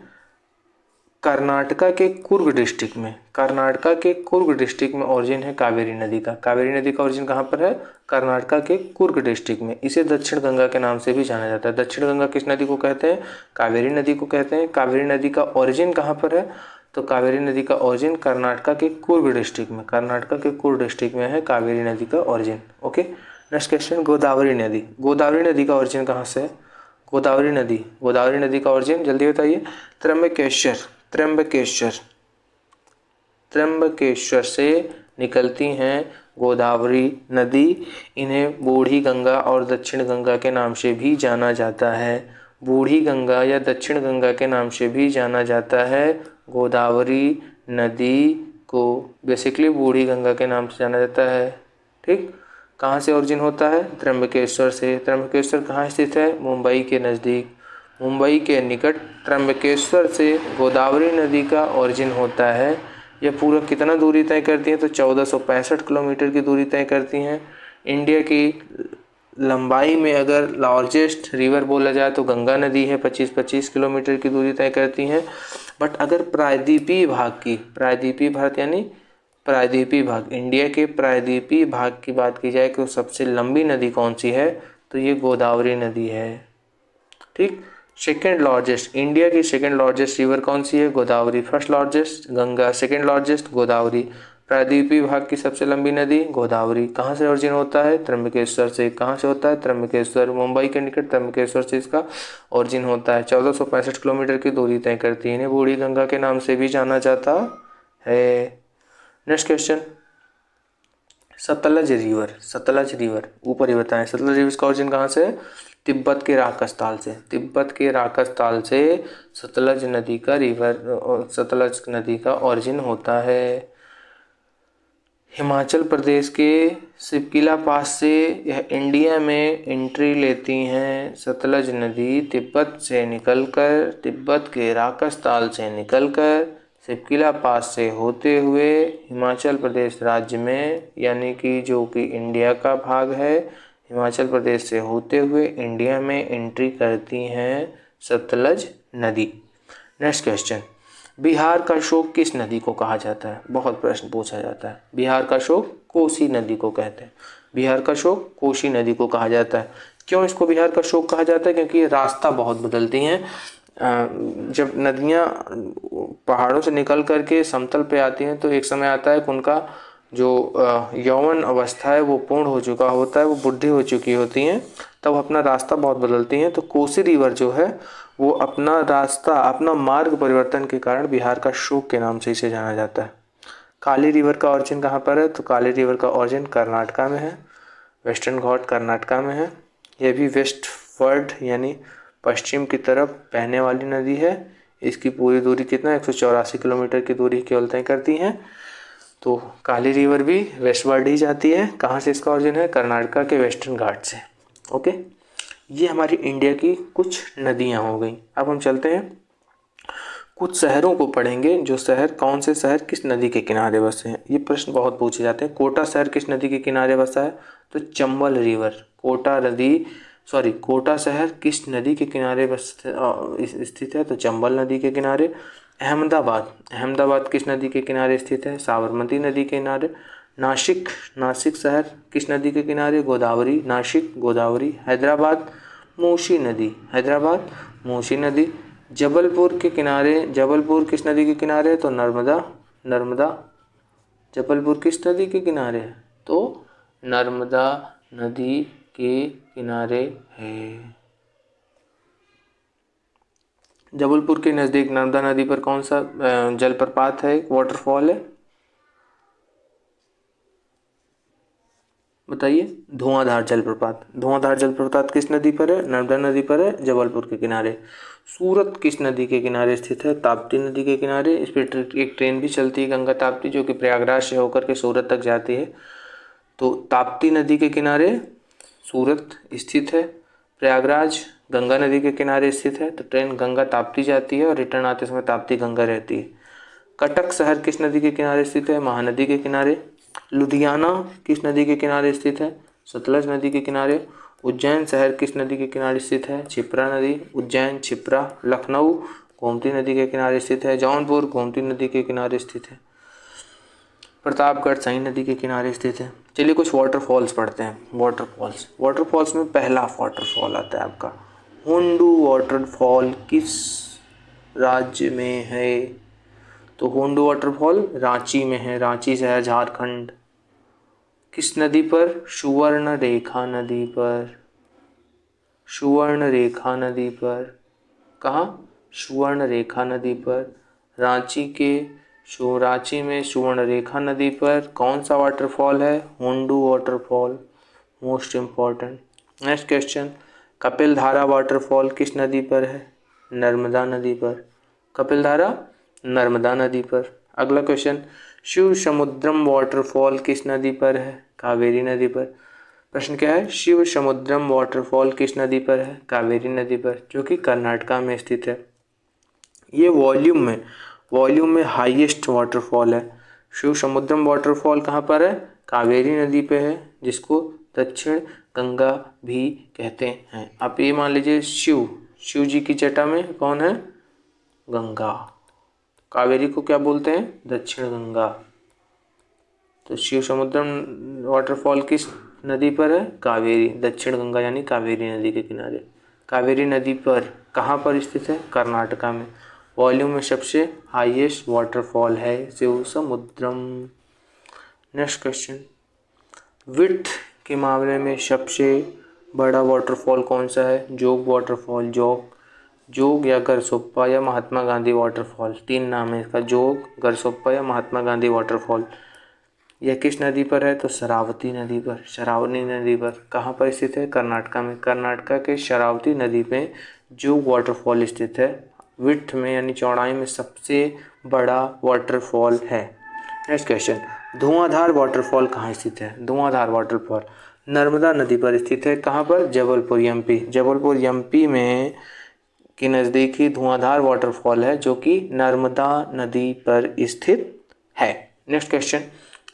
कर्नाटका के कुर्ग डिस्ट्रिक्ट में, कर्नाटका के कुर्ग डिस्ट्रिक्ट में ओरिजिन है कावेरी नदी का। कावेरी नदी का ओरिजिन कहाँ पर है? कर्नाटका के कुर्ग डिस्ट्रिक्ट में। इसे दक्षिण गंगा के नाम से भी जाना जाता है। दक्षिण गंगा किस नदी को कहते हैं? कावेरी नदी को कहते हैं। कावेरी नदी का ओरिजिन कहाँ पर है? तो कावेरी नदी का ओरिजिन कर्नाटका के कुर्ग डिस्ट्रिक्ट में, कर्नाटका के कुर्ग डिस्ट्रिक्ट में है कावेरी नदी का origin. Okay, next question, Godavari नदी। गोदावरी नदी का ओरिजिन कहाँ से है? गोदावरी नदी का ओरिजिन जल्दी बताइए। त्र्यंबकेश्वर से निकलती हैं गोदावरी नदी। इन्हें बूढ़ी गंगा और दक्षिण गंगा के नाम से भी जाना जाता है। बूढ़ी गंगा या दक्षिण गंगा के नाम से भी जाना जाता है। गोदावरी नदी को बेसिकली बूढ़ी गंगा के नाम से जाना जाता है। ठीक, कहाँ से ओरिजिन होता है? त्र्यंबकेश्वर से। त्र्यंबकेश्वर कहाँ स्थित है? मुंबई के नज़दीक, मुंबई के निकट त्र्यंबकेश्वर से गोदावरी नदी का ओरिजिन होता है। यह पूरा कितना दूरी तय करती है? तो 1465 किलोमीटर की दूरी तय करती हैं। इंडिया की लंबाई में अगर लार्जेस्ट रिवर बोला जाए तो गंगा नदी है, 25-25 किलोमीटर की दूरी तय करती हैं। बट अगर प्रायद्वीपीय भाग, इंडिया के प्रायद्वीपीय भाग की बात की जाए तो सबसे लंबी नदी कौन सी है? तो ये गोदावरी नदी है। ठीक, सेकेंड लार्जेस्ट, इंडिया की सेकेंड लार्जेस्ट रिवर कौन सी है? Godavari. First largest Ganga, second largest Godavari. प्रायद्वीपीय भाग की सबसे लंबी नदी गोदावरी। कहाँ से ओरिजिन होता है? त्र्यंबकेश्वर से। कहाँ से होता है? त्र्यंबकेश्वर, मुंबई के निकट त्र्यंबकेश्वर से इसका ओरिजिन होता है। 1465 किलोमीटर की दूरी तय करती है। इन्हें बूढ़ी गंगा के नाम से भी जाना जाता है। नेक्स्ट क्वेश्चन, सतलज रिवर ऊपर ही बताएं। सतलज रिवर का ओरिजिन कहाँ से है? तिब्बत के राकस ताल से सतलज नदी का ओरिजिन होता है। हिमाचल प्रदेश के सिपकिला पास से यह इंडिया में एंट्री लेती हैं। सतलज नदी तिब्बत के राकस ताल से निकलकर सिपकिला पास से होते हुए हिमाचल प्रदेश राज्य में, यानी कि जो कि इंडिया का भाग है, हिमाचल प्रदेश से होते हुए इंडिया में एंट्री करती हैं सतलज नदी। नेक्स्ट क्वेश्चन, बिहार का शोक किस नदी को कहा जाता है? बहुत प्रश्न पूछा जाता है। बिहार का शोक कोसी नदी को कहते हैं। बिहार का शोक कोसी नदी को कहा जाता है। क्यों इसको बिहार का शोक कहा जाता है? क्योंकि ये रास्ता बहुत बदलती हैं। जब नदियाँ पहाड़ों से निकल करके समतल पे आती हैं तो एक समय आता है कि उनका जो यौवन अवस्था है वो पूर्ण हो चुका होता है, वो बुढ़ी हो चुकी होती हैं, तब अपना रास्ता बहुत बदलती हैं। तो कोसी रिवर जो है वो अपना रास्ता, अपना मार्ग परिवर्तन के कारण बिहार का शोक के नाम से इसे जाना जाता है। काली रिवर का ओरिजिन कहाँ पर है? तो काली रिवर का ओरिजिन कर्नाटका में है। वेस्टर्न घाट कर्नाटका में है। यह भी वेस्ट वर्ड यानी पश्चिम की तरफ बहने वाली नदी है। इसकी पूरी दूरी कितना? 184 किलोमीटर की दूरी केवल तय करती हैं। तो काली रिवर भी वेस्टवर्ड ही जाती है। कहाँ से इसका ओरिजिन है? कर्नाटका के वेस्टर्न घाट से। ओके, ये हमारी इंडिया की कुछ नदियाँ हो गई। अब हम चलते हैं कुछ शहरों को पढ़ेंगे। जो शहर, कौन से शहर किस नदी के किनारे बसे हैं? ये प्रश्न बहुत पूछे जाते हैं। कोटा शहर किस नदी के किनारे बसा है? तो चंबल रिवर। कोटा शहर किस नदी के किनारे स्थित है? तो चंबल नदी के किनारे। अहमदाबाद किस नदी के किनारे स्थित है? साबरमती नदी के किनारे। नासिक, नासिक शहर किस नदी के किनारे? गोदावरी, नासिक गोदावरी। हैदराबाद, मूसी नदी, हैदराबाद मूसी नदी। जबलपुर के किनारे, जबलपुर किस नदी के किनारे है? तो नर्मदा, नर्मदा। जबलपुर किस नदी के किनारे है? तो नर्मदा नदी के किनारे है। जबलपुर के नज़दीक नर्मदा नदी पर कौन सा जलप्रपात है, वाटरफॉल है? बताइए। धुआंधार जलप्रपात। धुआंधार जलप्रपात किस नदी पर है? नर्मदा नदी पर है, जबलपुर के किनारे। सूरत किस नदी के किनारे स्थित है? ताप्ती नदी के किनारे। इस पर एक ट्रेन भी चलती है गंगा ताप्ती, जो कि प्रयागराज से होकर के सूरत तक जाती है। तो ताप्ती नदी के किनारे सूरत स्थित है। प्रयागराज गंगा नदी के किनारे स्थित है, तो ट्रेन गंगा ताप्ती जाती है और रिटर्न आते समय ताप्ती गंगा रहती है। कटक शहर किस नदी के किनारे स्थित है? महानदी के किनारे। लुधियाना किस नदी के किनारे स्थित है? सतलज नदी के किनारे। उज्जैन शहर किस नदी के किनारे स्थित है? क्षिप्रा नदी, उज्जैन क्षिप्रा। लखनऊ गोमती नदी के किनारे स्थित है। जौनपुर गोमती नदी के किनारे स्थित है। प्रतापगढ़ सही नदी के किनारे स्थित है। चलिए कुछ वाटरफॉल्स पढ़ते हैं। वाटरफॉल्स, वाटरफॉल्स में पहला वाटरफॉल आता है आपका हुंडू वाटरफॉल किस राज्य में है? तो हुंडू वाटरफॉल रांची में है, रांची शहर झारखंड। किस नदी पर? सुवर्ण रेखा नदी पर, सुवर्ण रेखा नदी पर। कहाँ? सुवर्ण रेखा नदी पर। रांची में सुवर्ण रेखा नदी पर कौन सा वाटरफॉल है? Hundru waterfall, most important. Next question, Kapildhara waterfall किस नदी पर है? नर्मदा नदी पर। कपिलधारा नर्मदा नदी पर। अगला क्वेश्चन, शिव समुद्रम वाटरफॉल किस नदी पर है? कावेरी नदी पर। प्रश्न क्या है? शिव समुद्रम वाटरफॉल किस नदी पर है? कावेरी नदी पर, जो कि कर्नाटका में स्थित है। ये वॉल्यूम में हाईएस्ट वाटरफॉल है। शिव समुद्रम वाटरफॉल कहाँ पर है? कावेरी नदी पे है, जिसको दक्षिण गंगा भी कहते हैं। आप ये मान लीजिए शिव जी की जटा में कौन है? गंगा। कावेरी को क्या बोलते हैं? दक्षिण गंगा। तो शिव समुद्रम वाटरफॉल किस नदी पर है? कावेरी, दक्षिण गंगा यानी कावेरी नदी के किनारे। कावेरी नदी पर कहाँ पर स्थित है? कर्नाटका में। वॉल्यूम में सबसे हाईएस्ट वाटरफॉल है शिव समुद्रम। नेक्स्ट क्वेश्चन, विड्थ के मामले में सबसे बड़ा वाटरफॉल कौन सा है? जोग वाटरफॉल, जोग या गरसोप्पा या महात्मा गांधी वाटरफॉल, तीन नाम है इसका, जोग, गरसोप्पा या महात्मा गांधी वाटरफॉल। यह किस नदी पर है? तो शरावती नदी पर, शरावती नदी पर। कहाँ पर स्थित है? कर्नाटका में। कर्नाटका के शरावती नदी पे जोग वाटरफॉल स्थित है। विड्थ में यानी चौड़ाई में सबसे बड़ा वाटरफॉल है। नेक्स्ट क्वेश्चन, धुआंधार वाटरफॉल कहाँ स्थित है? धुआंधार वाटरफॉल नर्मदा नदी पर स्थित है। कहाँ पर? जबलपुर एमपी। जबलपुर एमपी में के नज़दीक ही धुआंधार वाटरफॉल है, जो कि नर्मदा नदी पर स्थित है। नेक्स्ट क्वेश्चन,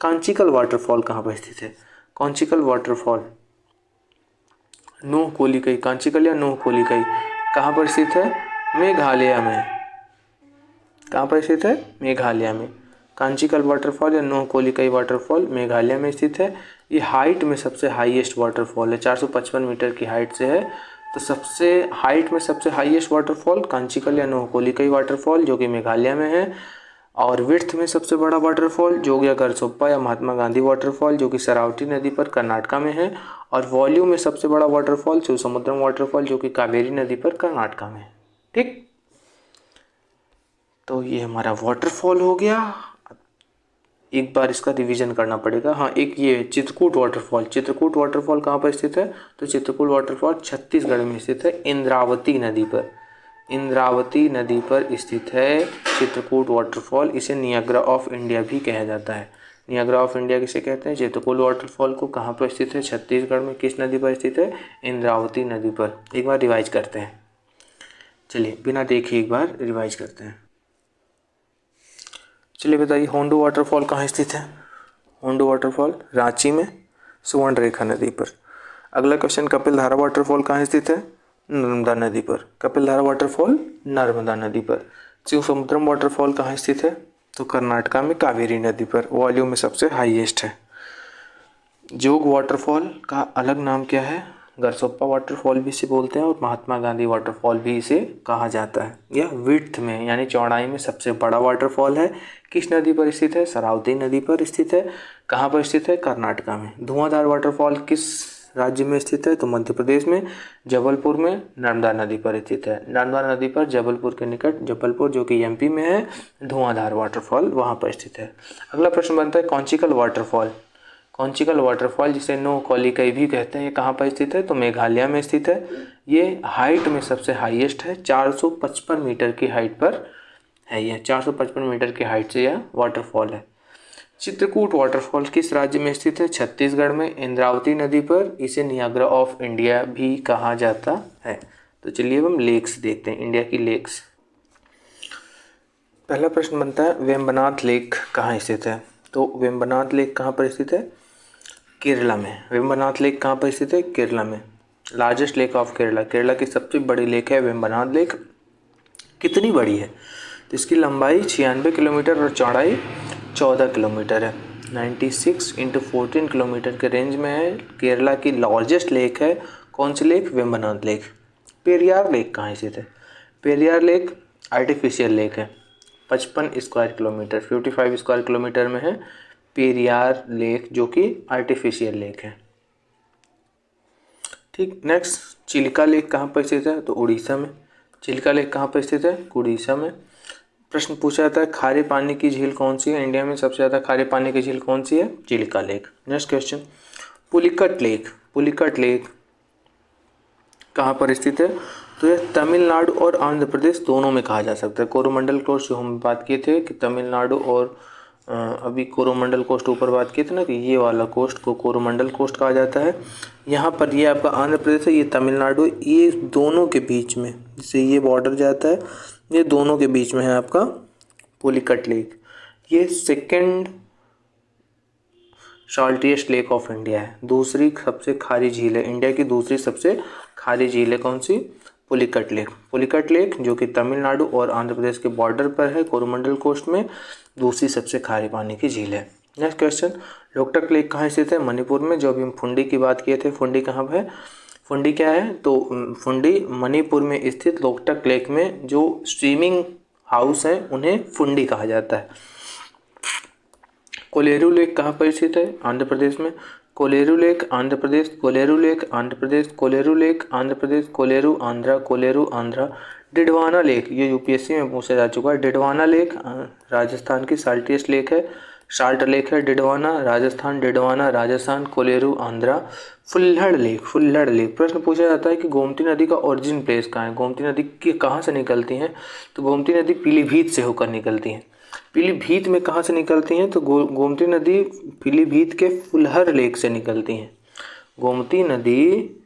कांचीकल वाटरफॉल कहाँ पर स्थित है? कांचीकल वाटरफॉल नूह कोलिकई, कांचीकल या नूह कोलिकई कहाँ पर स्थित है? मेघालय में। कहाँ पर स्थित है? मेघालय में। कांचीकल वाटरफॉल या नूह कोलिकई वाटरफॉल मेघालय में स्थित है। ये हाइट में सबसे हाईएस्ट वाटरफॉल है, 455 मीटर की हाइट से है। तो सबसे हाइट में सबसे हाईएस्ट वाटरफॉल कांचीकल या नूह कोलिकई वाटरफॉल, जो कि मेघालय में है। और विड्थ में सबसे बड़ा वाटरफॉल जोग या गरसोप्पा या महात्मा गांधी वाटरफॉल, जो कि शरावती नदी पर कर्नाटका में है। और वॉल्यूम में सबसे बड़ा वाटरफॉल शिव समुद्रम वाटरफॉल, जो कि कावेरी नदी पर कर्नाटका में है। ठीक, तो ये हमारा वाटरफॉल हो गया। एक बार इसका रिवीजन करना पड़ेगा। हाँ, एक ये चित्रकूट वाटरफॉल, चित्रकूट वाटरफॉल कहाँ पर स्थित है? तो चित्रकूट वाटरफॉल छत्तीसगढ़ में स्थित है, इंद्रावती नदी पर। इंद्रावती नदी पर स्थित है चित्रकूट वाटरफॉल। इसे नियाग्रा ऑफ इंडिया भी कहा जाता है। नियाग्रा ऑफ इंडिया किसे कहते हैं? चित्रकूट वाटरफॉल को। कहाँ पर स्थित है? छत्तीसगढ़ में। किस नदी पर स्थित है? इंद्रावती नदी पर। एक बार रिवाइज करते हैं। चलिए बिना देखे एक बार रिवाइज करते हैं। चलिए बताइए, होंडू वाटरफॉल कहाँ स्थित है? होंडू वाटरफॉल रांची में, सुवर्ण रेखा नदी पर। अगला क्वेश्चन, कपिलधारा वाटरफॉल कहाँ स्थित है? नर्मदा नदी पर। कपिलधारा वाटरफॉल नर्मदा नदी पर। शिव समुद्रम वाटरफॉल कहाँ स्थित है? तो कर्नाटका में कावेरी नदी पर। वॉल्यूम में सबसे हाईएस्ट है। जोग वाटरफॉल का अलग नाम क्या है? गरसोप्पा वाटरफॉल भी इसे बोलते हैं और महात्मा गांधी वाटरफॉल भी इसे कहा जाता है। यह विड्थ में यानी चौड़ाई में सबसे बड़ा वाटरफॉल है। किस नदी पर स्थित है? शरावती नदी पर स्थित है। कहाँ पर स्थित है? कर्नाटका में। धुआंधार वाटरफॉल किस राज्य में स्थित है? तो मध्य प्रदेश में, जबलपुर में, नर्मदा नदी पर स्थित है। नर्मदा नदी पर जबलपुर के निकट, जबलपुर जो कि एमपी में है, धुआंधार वाटरफॉल वहाँ पर स्थित है। अगला प्रश्न बनता है कॉन्चिकल वाटरफॉल। कॉन्चिकल वाटरफॉल जिसे नो कोलिकई भी कहते हैं, ये कहाँ पर स्थित है? तो मेघालय में स्थित है। ये हाइट में सबसे हाईएस्ट है, 455 मीटर की हाइट पर है। यह 455 मीटर की हाइट से यह वाटरफॉल है। चित्रकूट वाटरफॉल किस राज्य में स्थित है? छत्तीसगढ़ में, इंद्रावती नदी पर। इसे नियाग्रा ऑफ इंडिया भी कहा जाता है। तो चलिए अब हम लेक्स देखते हैं, इंडिया की लेक्स। पहला प्रश्न बनता है वेम्बनाथ लेक कहाँ स्थित है? तो वेम्बनाथ लेक कहाँ पर स्थित है? केरला में। वेम्बनाथ लेक कहाँ पर स्थित है? केरला में। Largest lake of Kerala, Kerala की सबसे बड़ी लेक है वेम्बनाथ लेक। कितनी बड़ी है? तो इसकी लंबाई 96 किलोमीटर और चौड़ाई 14 किलोमीटर है। 96 इंटू 14 किलोमीटर के रेंज में है। केरला की लार्जेस्ट लेक है। कौन सी lake? Vembanad lake. Periyar lake कहाँ स्थित है? पेरियार लेक आर्टिफिशियल लेक है। 55 स्क्वायर किलोमीटर, 55 स्क्वायर किलोमीटर में है पेरियार लेक, जो कि आर्टिफिशियल लेक है। ठीक, नेक्स्ट चिल्का लेक कहाँ पर स्थित है? तो उड़ीसा में। चिल्का लेक कहाँ पर स्थित है? उड़ीसा में। प्रश्न पूछा जाता है खारे पानी की झील कौन सी है? इंडिया में सबसे ज़्यादा खारे पानी की झील कौन सी है? Chilka lake. Next question, Pulicat lake. Pulicat lake कहाँ पर स्थित है? तो यह तमिलनाडु और आंध्र प्रदेश दोनों में कहा जा सकता है। कोरोमंडल कोस्ट जो हम बात किए थे कि तमिलनाडु और अभी कोरोमंडल कोस्ट ऊपर बात किए थे ना कि ये वाला कोस्ट को कोरोमंडल कोस्ट कहा जाता है। यहाँ पर ये आपका आंध्र प्रदेश है, ये तमिलनाडु, ये दोनों के बीच में जिससे ये बॉर्डर जाता है, ये दोनों के बीच में है आपका पुलिकट लेक। ये सेकेंड सॉल्टिएस्ट लेक ऑफ इंडिया है। दूसरी सबसे खारी झील है, इंडिया की दूसरी सबसे खारी झील है कौन सी? पुलिकट लेक। पुलिकट लेक जो कि तमिलनाडु और आंध्र प्रदेश के बॉर्डर पर है, कोरोमंडल कोस्ट में, दूसरी सबसे खारे पानी की झील है। नेक्स्ट क्वेश्चन, लोकटक लेक कहाँ स्थित है? मणिपुर में। जो अभी हम फुंडी की बात किए थे, फुंडी कहाँ पर है? फुंडी क्या है? तो फुंडी मणिपुर में स्थित लोकटक लेक में जो स्ट्रीमिंग हाउस हैं उन्हें फुंडी कहा जाता है। कोलेरू लेक कहाँ पर स्थित है? आंध्र प्रदेश में। Kolleru lake Andhra Pradesh, Kolleru lake Andhra Pradesh, Kolleru lake Andhra Pradesh, Kolleru Andhra, Kolleru Andhra. Didwana lake, ये यूपीएससी में पूछा जा चुका है। डिडवाना लेक राजस्थान की साल्टिएस्ट लेक है, साल्ट लेक है डिडवाना, राजस्थान। डिडवाना राजस्थान, कोलेरू आंध्रा। Phulhar lake, Phulhar lake. प्रश्न पूछा जाता है कि गोमती नदी का ओरिजिन प्लेस कहाँ है? गोमती नदी की कहाँ से निकलती हैं? तो गोमती नदी पीलीभीत से होकर निकलती हैं। पीलीभीत में कहाँ से निकलती हैं? तो गोमती नदी पीलीभीत के फुलहर लेक से निकलती हैं। गोमती नदी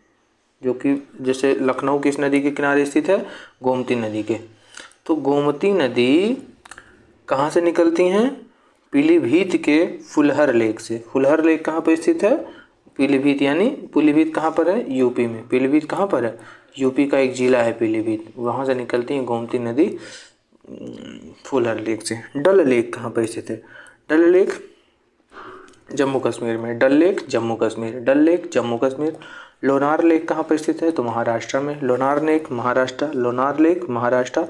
जो कि जैसे लखनऊ किस नदी के किनारे स्थित है? गोमती नदी के। तो गोमती नदी कहाँ से निकलती हैं? पीलीभीत के फुलहर लेक से। फुलहर लेक कहाँ पर स्थित है? पीलीभीत, यानी पीलीभीत कहाँ पर है? यूपी में। पीलीभीत कहाँ पर है? यूपी का एक जिला है पीलीभीत, वहाँ से निकलती है गोमती नदी फुलहर लेक से। डल लेक कहाँ पर स्थित है? डल लेक जम्मू कश्मीर में। डल लेक जम्मू कश्मीर, डल लेक जम्मू कश्मीर। लोनार लेक कहाँ पर स्थित है? तो महाराष्ट्र में। Lonar lake Maharashtra, Lonar lake Maharashtra.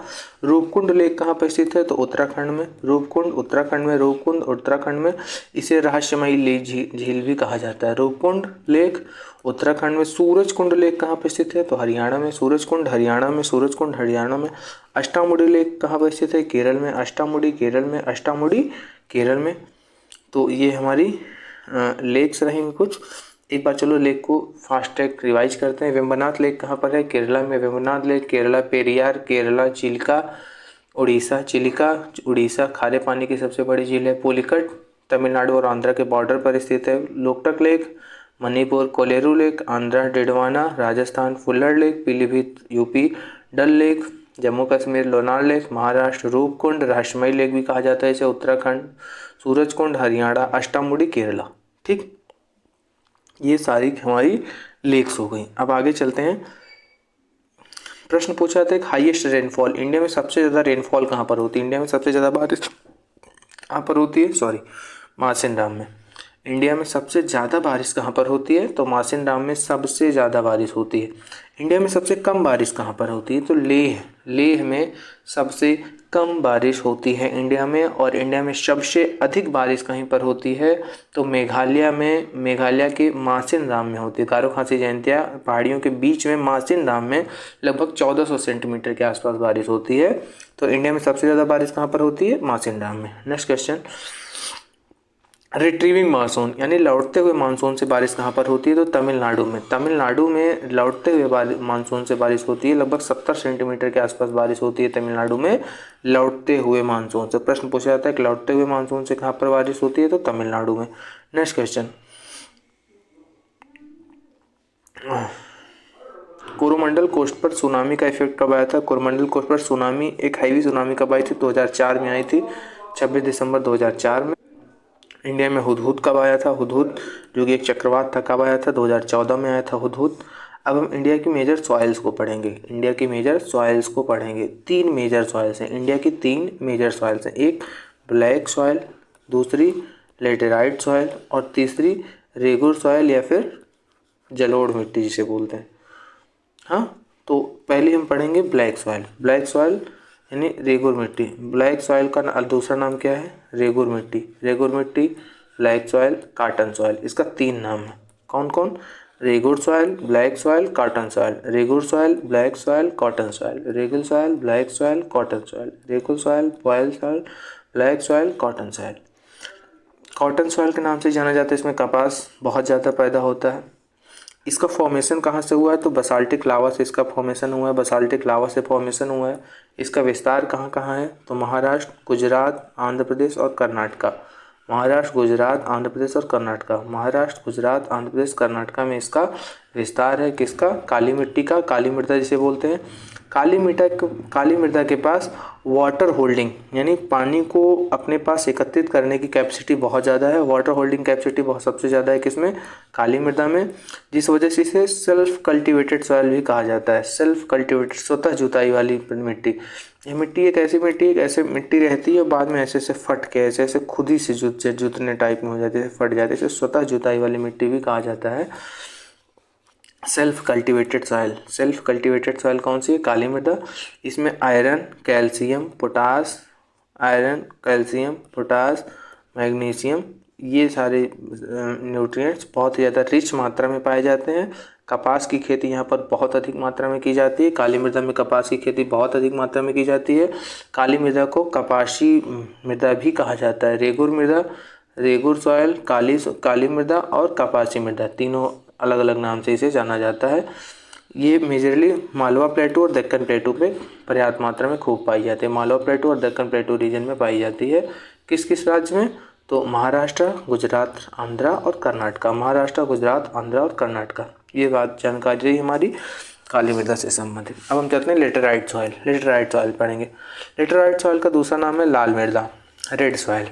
Roopkund lake कहाँ पर स्थित है? तो उत्तराखंड में। रूपकुंड उत्तराखंड में, रूपकुंड उत्तराखंड में। इसे रहस्यमयी झील भी कहा जाता है। रूपकुंड लेक उत्तराखंड में। सूरजकुंड लेक कहाँ पर स्थित है? तो हरियाणा में। सूरजकुंड हरियाणा में, सूरजकुंड हरियाणा में। अष्टामुडी लेक कहाँ पर स्थित है? केरल में। अष्टामुडी केरल में, अष्टामुडी केरल में। तो ये हमारी लेक्स रहेंगे कुछ। एक बार चलो लेक को फास्ट ट्रैक रिवाइज करते हैं। वेम्बनाथ लेक कहाँ पर है? केरला में। वेम्बनाथ लेक केरला। पेरियार केरला। चिल्का उड़ीसा। चिल्का उड़ीसा खारे पानी की सबसे बड़ी झील है। पुलिकट तमिलनाडु और आंध्रा के बॉर्डर पर स्थित है। Loktak lake Manipur. Kolleru lake Andhra. Didwana Rajasthan. Phulhar lake Pilibhit UP. Dal lake Jammu Kashmir. Lonar lake Maharashtra. Roopkund रहस्यमयी लेक भी कहा जाता है इसे, उत्तराखंड। सूरजकुंड हरियाणा। अष्टामुडी केरला। ठीक, ये सारी हमारी लेक्स हो गई। अब आगे चलते हैं। प्रश्न पूछा जाता है हाईएस्ट रेनफॉल, इंडिया में सबसे ज़्यादा रेनफॉल कहाँ पर होती है? इंडिया में सबसे ज़्यादा बारिश कहाँ पर होती है? मार्सेन डाम में। इंडिया में सबसे ज़्यादा बारिश कहाँ पर होती है? तो मासिनराम में सबसे ज़्यादा बारिश होती है। इंडिया में सबसे कम बारिश कहाँ पर होती है? तो लेह में सबसे कम बारिश होती है इंडिया में। और इंडिया में सबसे अधिक बारिश कहीं पर होती है? तो मेघालय के मासिनराम में होती है। गारो खासी जयंतिया पहाड़ियों के बीच में मासिनराम में लगभग 1400 सेंटीमीटर के आसपास बारिश होती है। तो इंडिया में सबसे ज़्यादा बारिश कहाँ पर होती है? मासिनराम में। नेक्स्ट क्वेश्चन, रिट्रीविंग मानसून यानी लौटते हुए मानसून से बारिश कहाँ पर होती है? तो तमिलनाडु में। तमिलनाडु में लौटते हुए मानसून से बारिश होती है, लगभग 70 सेंटीमीटर के आसपास बारिश होती है तमिलनाडु में लौटते हुए मानसून से। प्रश्न पूछा जाता है कि लौटते हुए मानसून से कहाँ पर बारिश होती है? तो तमिलनाडु में। नेक्स्ट क्वेश्चन, कोरोमंडल कोस्ट पर सुनामी का इफेक्ट कब आया था? कोरोमंडल कोस्ट पर सुनामी, एक हैवी सुनामी कब आई थी? 2004 में आई थी, 26 दिसंबर 2004 में। इंडिया में हुदहुद कब आया था? हुदहुद जो कि एक चक्रवात था, कब आया था? 2014 में आया था हुदहुद। अब हम इंडिया की मेजर सॉइल्स को पढ़ेंगे। इंडिया की मेजर सॉइल्स को पढ़ेंगे। 3 मेजर सॉइल्स हैं इंडिया की, 3 मेजर सॉइल्स हैं। एक ब्लैक सॉइल, दूसरी लेटेराइट सॉइल और तीसरी रेगुर सॉइल या फिर जलोढ़ मिट्टी जिसे बोलते हैं। हाँ, तो पहले हम पढ़ेंगे ब्लैक सॉइल। ब्लैक सॉइल यानी रेगुर मिट्टी। ब्लैक सॉइल का दूसरा नाम क्या है? रेगुर मिट्टी। रेगुर मिट्टी, ब्लैक सॉइल, कॉटन सॉइल, इसका 3 नाम है। कौन कौन? Regur soil, black soil, cotton soil. Regur soil, black soil, cotton soil. Regur soil, black soil, cotton soil. Regur soil, black soil, black soil, cotton soil. Cotton soil के नाम से जाना जाता है। इसमें कपास बहुत ज़्यादा पैदा होता है। इसका फॉर्मेशन कहाँ से हुआ है? तो बसाल्टिक लावा से इसका फॉर्मेशन हुआ है। बसाल्टिक लावा से फॉर्मेशन हुआ है। इसका विस्तार कहाँ कहाँ है? तो महाराष्ट्र, गुजरात, आंध्र प्रदेश और कर्नाटका। महाराष्ट्र, गुजरात, आंध्र प्रदेश और कर्नाटका। महाराष्ट्र, गुजरात, आंध्र प्रदेश, कर्नाटका में इसका विस्तार है। किसका? काली मिट्टी का। काली मृदा जिसे बोलते हैं। काली मृदा के पास वाटर होल्डिंग यानी पानी को अपने पास एकत्रित करने की कैपेसिटी बहुत ज़्यादा है। वाटर होल्डिंग कैपेसिटी बहुत सबसे ज़्यादा है किसमें? काली मृदा में। जिस वजह से इसे सेल्फ कल्टीवेटेड सॉइल भी कहा जाता है। सेल्फ कल्टीवेटेड, स्वतः जुताई वाली मिट्टी। ये मिट्टी एक ऐसी मिट्टी, एक ऐसे मिट्टी रहती है बाद में ऐसे फट के ऐसे खुद ही से जुतने टाइप में हो जाती है, फट जाती है। इसे स्वतः जुताई वाली मिट्टी भी कहा जाता है। Self cultivated soil. Self cultivated soil कौन सी है? काली मृदा। इसमें iron, calcium, potash, iron, calcium, potash, magnesium, ये सारे न्यूट्रिएंट्स बहुत ही ज़्यादा रिच मात्रा में पाए जाते हैं। कपास की खेती यहाँ पर बहुत अधिक मात्रा में की जाती है। काली मृदा में कपास की खेती बहुत अधिक मात्रा में की जाती है। काली मृदा को कपासी मृदा भी कहा जाता है। रेगुर मृदा, रेगुर सॉइल, काली मृदा और कपासी मृदा, तीनों अलग अलग नाम से इसे जाना जाता है। ये मेजरली मालवा प्लेटू और दक्कन प्लेटू पे पर्याप्त मात्रा में खूब पाई जाती है। मालवा प्लेटू और दक्कन प्लेटू रीजन में पाई जाती है। किस किस राज्य में? तो महाराष्ट्र, गुजरात, आंध्रा और कर्नाटका। महाराष्ट्र, गुजरात, आंध्रा और कर्नाटका। ये बात जानकारी रही हमारी काली मृदा से संबंधित। अब हम चलते हैं लेटेराइट सॉइल। लेटेराइट सॉइल पढ़ेंगे। लेटेराइट सॉइल का दूसरा नाम है लाल मृदा, रेड सॉइल।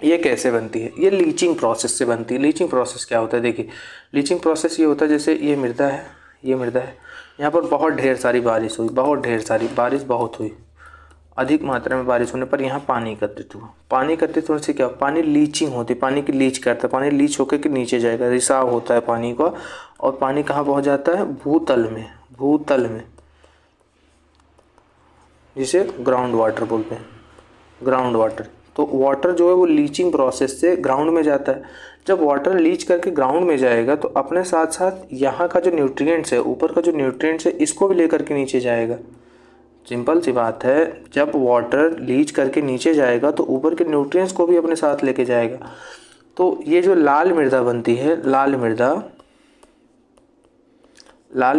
ये कैसे बनती है? ये लीचिंग प्रोसेस से बनती है। लीचिंग प्रोसेस क्या होता है? देखिए, लीचिंग प्रोसेस ये होता है, जैसे ये मृदा है, ये मृदा है, यहाँ पर बहुत ढेर सारी बारिश हुई, बहुत ढेर सारी बारिश बहुत हुई, अधिक मात्रा में बारिश होने पर यहाँ पानी एकत्रित हुआ। पानी एकत्रित होने से क्या? पानी लीचिंग होती है, पानी की लीच करता है, पानी लीच होकर के नीचे जाएगा, रिसाव होता है पानी का। और पानी कहाँ पहुँच जाता है? भूतल में। भूतल में, जिसे ग्राउंड वाटर बोलते हैं। Ground water. तो वाटर जो है वो लीचिंग प्रोसेस से ग्राउंड में जाता है। जब वाटर लीच करके ग्राउंड में जाएगा तो अपने साथ साथ यहाँ का जो न्यूट्रिएंट्स है, ऊपर का जो न्यूट्रिएंट्स है, इसको भी लेकर के नीचे जाएगा। सिंपल सी बात है, जब वाटर लीच करके नीचे जाएगा तो ऊपर के न्यूट्रिएंट्स को भी अपने साथ लेके जाएगा। तो ये जो लाल मृदा बनती है, लाल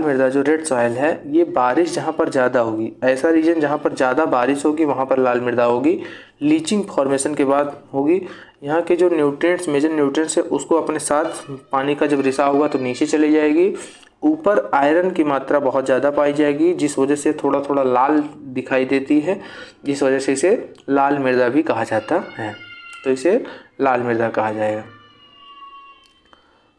मृदा जो रेड सॉइल है, ये बारिश जहाँ पर ज़्यादा होगी, ऐसा रीजन जहाँ पर ज़्यादा बारिश होगी वहाँ पर लाल मृदा होगी। लीचिंग फॉर्मेशन के बाद होगी। यहाँ के जो न्यूट्रिएंट्स, मेजर न्यूट्रिएंट्स है, उसको अपने साथ पानी का जब रिसाव हुआ तो नीचे चली जाएगी। ऊपर आयरन की मात्रा बहुत ज़्यादा पाई जाएगी, जिस वजह से थोड़ा थोड़ा लाल दिखाई देती है, जिस वजह से इसे लाल मृदा भी कहा जाता है। तो इसे लाल मृदा कहा जाएगा।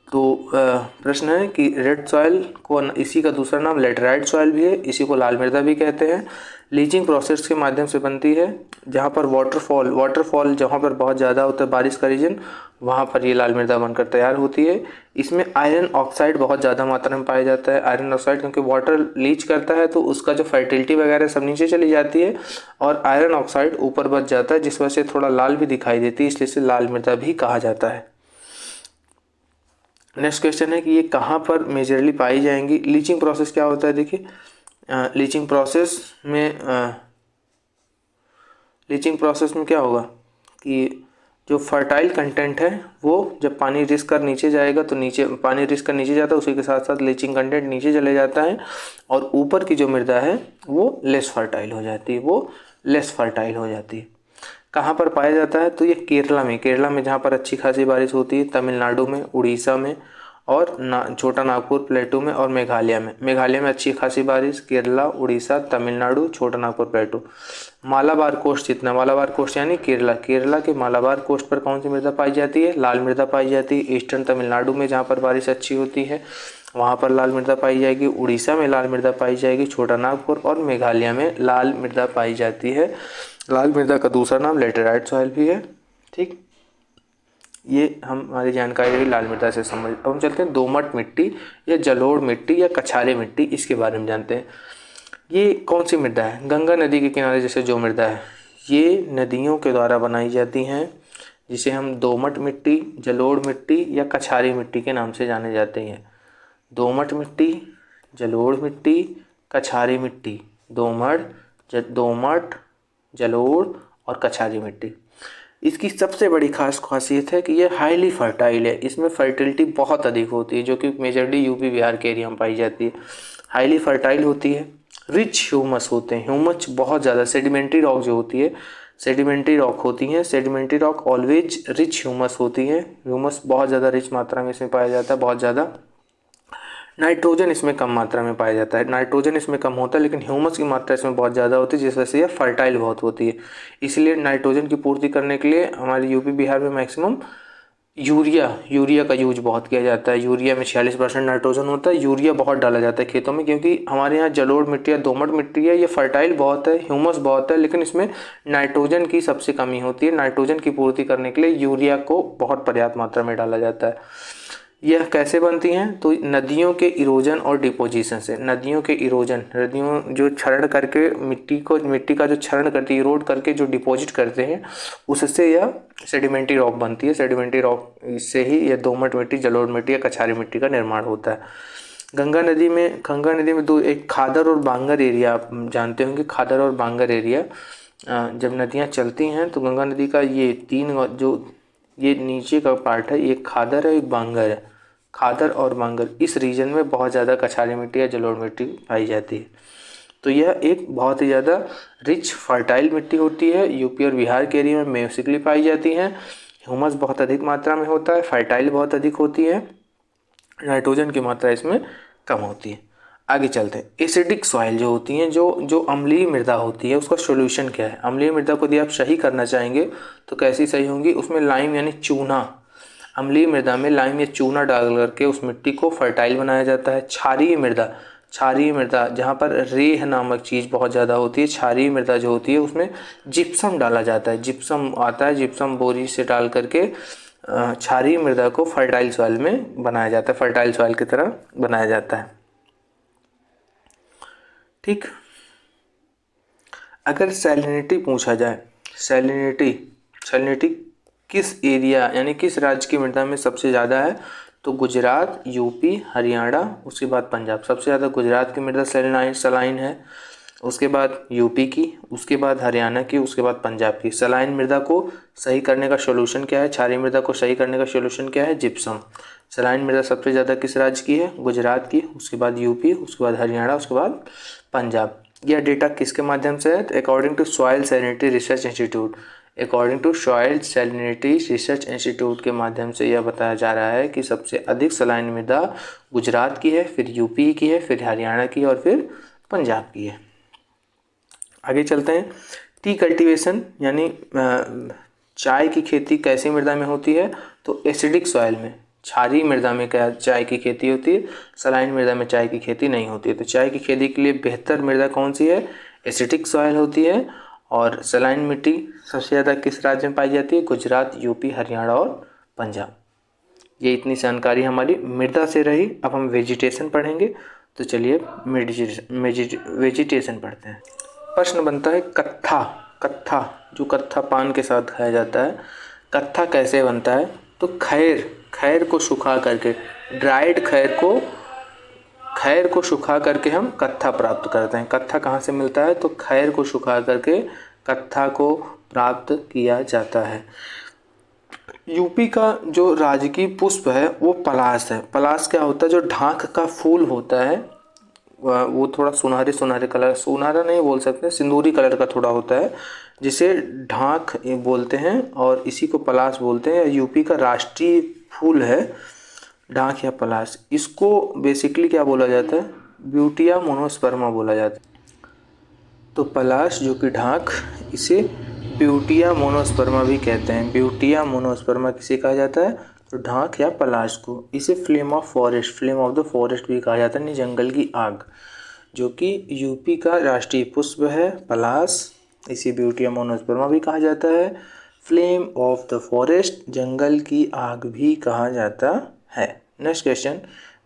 तो प्रश्न है कि रेड सॉइल को इसी का दूसरा नाम लेटराइट सॉइल भी है, इसी को लाल मृदा भी कहते हैं। लीचिंग प्रोसेस के माध्यम से बनती है, जहाँ पर वाटरफॉल जहाँ पर बहुत ज़्यादा होता है बारिश का रीजन, वहाँ पर ये लाल मृदा बनकर तैयार होती है। इसमें आयरन ऑक्साइड बहुत ज़्यादा मात्रा में पाया जाता है। आयरन ऑक्साइड क्योंकि वाटर लीच करता है तो उसका जो फर्टिलिटी वगैरह सब नीचे चली जाती है और आयरन ऑक्साइड ऊपर बच जाता है, जिस वजह से थोड़ा लाल भी दिखाई देती है, इसलिए इसे लाल मृदा भी कहा जाता है। नेक्स्ट क्वेश्चन है कि ये कहाँ पर मेजरली पाई जाएंगी। लीचिंग प्रोसेस क्या होता है, देखिए लीचिंग प्रोसेस में क्या होगा कि जो फर्टाइल कंटेंट है वो जब पानी रिस कर नीचे जाएगा तो पानी रिस कर नीचे जाता है, उसी के साथ साथ लीचिंग कंटेंट नीचे चले जाता है और ऊपर की जो मृदा है वो लेस फर्टाइल हो जाती है। कहाँ पर पाया जाता है, तो ये केरला में जहाँ पर अच्छी खासी बारिश होती है, तमिलनाडु में, उड़ीसा में और छोटा नागपुर प्लेटू में और मेघालय में अच्छी खासी बारिश, केरला, उड़ीसा, तमिलनाडु, छोटा नागपुर प्लेटू। मालाबार कोस्ट यानी केरला के मालाबार कोस्ट पर कौन सी मृदा पाई जाती है, लाल मृदा पाई जाती है। ईस्टर्न तमिलनाडु में जहाँ पर बारिश अच्छी होती है वहाँ पर लाल मृदा पाई जाएगी, उड़ीसा में लाल मृदा पाई जाएगी, छोटा नागपुर और मेघालय में लाल मृदा पाई जाती है। लाल मृदा का दूसरा नाम लेटेराइट सॉइल भी है। ठीक, ये हमारी जानकारी रही लाल मृदा से समझ। अब हम चलते हैं दोमट मिट्टी या जलोढ़ मिट्टी या कछारे मिट्टी, इसके बारे में जानते हैं। ये कौन सी मृदा है, गंगा नदी के किनारे जैसे जो मृदा है ये नदियों के द्वारा बनाई जाती हैं, जिसे हम दोमट मिट्टी, जलोढ़ मिट्टी या कछारी मिट्टी के नाम से जाने जाते हैं। दोमट मिट्टी, जलोढ़ मिट्टी, कछारी मिट्टी, दोमट, जलोढ़ और कछारी मिट्टी। इसकी सबसे बड़ी खासियत है कि ये हाईली फर्टाइल है, इसमें फर्टिलिटी बहुत अधिक होती है, जो कि मेजरली यूपी बिहार के एरिया में पाई जाती है। हाईली फर्टाइल होती है, रिच ह्यूमस होते हैं, ह्यूमस बहुत ज़्यादा, सेडिमेंट्री रॉक जो होती है, sedimentary rock always rich humus होती है, ह्यूमस बहुत ज़्यादा रिच मात्रा में इसमें पाया जाता है, बहुत ज़्यादा। नाइट्रोजन इसमें कम मात्रा में पाया जाता है, नाइट्रोजन इसमें कम होता है लेकिन ह्यूमस की मात्रा इसमें बहुत ज़्यादा होती है, जिस वजह से यह फर्टाइल बहुत होती है। इसलिए नाइट्रोजन की पूर्ति करने के लिए हमारे यूपी बिहार में मैक्सिमम यूरिया का यूज बहुत किया जाता है। यूरिया में 46% नाइट्रोजन होता है, यूरिया बहुत डाला जाता है खेतों में, क्योंकि हमारे यहाँ जलोढ़ मिट्टी या दोमट मिट्टी है, ये फर्टाइल बहुत है, ह्यूमस बहुत है, लेकिन इसमें नाइट्रोजन की सबसे कमी होती है। नाइट्रोजन की पूर्ति करने के लिए यूरिया को बहुत पर्याप्त मात्रा में डाला जाता है। यह कैसे बनती हैं, तो नदियों के इरोजन और डिपोजिशन से। नदियों जो क्षरण करके मिट्टी का जो क्षरण करती है, इरोड करके जो डिपॉजिट करते हैं, उससे यह सेडिमेंट्री रॉक बनती है। सेडिमेंट्री रॉक से ही यह दोमट मिट्टी, जलोढ़ मिट्टी या कछारी मिट्टी का निर्माण होता है। गंगा नदी में दो, एक खादर और बांगर एरिया, आप जानते होंगे खादर और बांगर एरिया। जब नदियाँ चलती हैं तो गंगा नदी का ये नीचे का पार्ट है, एक खादर है, एक बांगर है। खादर और बांगर इस रीजन में बहुत ज़्यादा कछारी मिट्टी या जलोढ़ मिट्टी पाई जाती है। तो यह एक बहुत ही ज़्यादा रिच फर्टाइल मिट्टी होती है, यूपी और बिहार के एरिया में बेसिकली पाई जाती है। ह्यूमस बहुत अधिक मात्रा में होता है, फर्टाइल बहुत अधिक होती है, नाइट्रोजन की मात्रा इसमें कम होती है। आगे चलते हैं। एसिडिक सॉइल जो होती हैं, जो अम्लीय मृदा होती है, उसका सोल्यूशन क्या है। अम्लीय मृदा को यदि आप सही करना चाहेंगे तो कैसी सही होंगी, उसमें लाइम यानी चूना, अम्लीय मृदा में लाइम या चूना डाल करके उस मिट्टी को फर्टाइल बनाया जाता है। क्षारीय मृदा जहाँ पर रेह नामक चीज़ बहुत ज़्यादा होती है, क्षारीय मृदा जो होती है उसमें जिप्सम डाला जाता है, जिप्सम आता है, जिप्सम बोरी से डाल करके क्षारीय मृदा को फर्टाइल सॉइल में बनाया जाता है, फर्टाइल सॉइल की तरह बनाया जाता है। ठीक, अगर सैलिनिटी पूछा जाए, सैलिनिटी किस एरिया यानी किस राज्य की मृदा में सबसे ज़्यादा है, तो गुजरात, यूपी, हरियाणा, उसके बाद पंजाब। सबसे ज़्यादा गुजरात की मृदा सलाइन है, उसके बाद यूपी की, उसके बाद हरियाणा की, उसके बाद पंजाब की। सलाइन मृदा को सही करने का सोल्यूशन क्या है, क्षारीय मृदा को सही करने का सोल्यूशन क्या है, जिप्सम। सलाइन मृदा सबसे ज़्यादा किस राज्य की है, गुजरात की, उसके बाद यूपी, उसके बाद हरियाणा, उसके बाद पंजाब। यह डेटा किसके माध्यम से है, according to soil salinity research institute के माध्यम से यह बताया जा रहा है कि सबसे अधिक सलाइन मृदा गुजरात की है, फिर यूपी की है, फिर हरियाणा की और फिर पंजाब की है। आगे चलते हैं। टी कल्टीवेशन यानी चाय की खेती कैसी मृदा में होती है, तो एसिडिक सॉइल में। क्षारीय मृदा में क्या चाय की खेती होती है, सलाइन मृदा में चाय की खेती नहीं होती है। तो चाय की खेती के लिए बेहतर मृदा कौन सी है, एसिडिक सॉइल होती है। और सलाइन मिट्टी सबसे ज़्यादा किस राज्य में पाई जाती है, गुजरात, यूपी, हरियाणा और पंजाब। ये इतनी जानकारी हमारी मृदा से रही। अब हम वेजिटेशन पढ़ेंगे, तो चलिए वेजिटेशन पढ़ते हैं। प्रश्न बनता है कत्था। कत्था जो कत्था पान के साथ खाया जाता है, कत्था कैसे बनता है। तो खैर को सुखा करके, ड्राइड खैर को सुखा करके हम कत्था प्राप्त करते हैं। कत्था कहाँ से मिलता है, तो खैर को सुखा करके कत्था को प्राप्त किया जाता है। यूपी का जो राजकीय पुष्प है वो पलाश है। पलाश क्या होता है, जो ढाक का फूल होता है वो थोड़ा सुनहरे कलर, सुनहरा नहीं बोल सकते, सिंदूरी कलर का थोड़ा होता है, जिसे ढाक बोलते हैं और इसी को पलाश बोलते हैं। यूपी का राष्ट्रीय फूल है ढाक या पलाश। इसको बेसिकली क्या बोला जाता है, ब्यूटिया मोनोस्पर्मा बोला जाता है। तो पलाश जो कि ढाक, इसे ब्यूटिया मोनोस्पर्मा भी कहते हैं। ब्यूटिया मोनोस्पर्मा किसे कहा जाता है, तो ढाक या पलाश को। इसे फ्लेम ऑफ द फॉरेस्ट भी कहा जाता है, यानी जंगल की आग, जो कि यूपी का राष्ट्रीय पुष्प है पलाश। इसे ब्यूटिया मोनोस्पर्मा भी कहा जाता है, फ्लेम ऑफ द फॉरेस्ट, जंगल की आग भी कहा जाता है। Next question,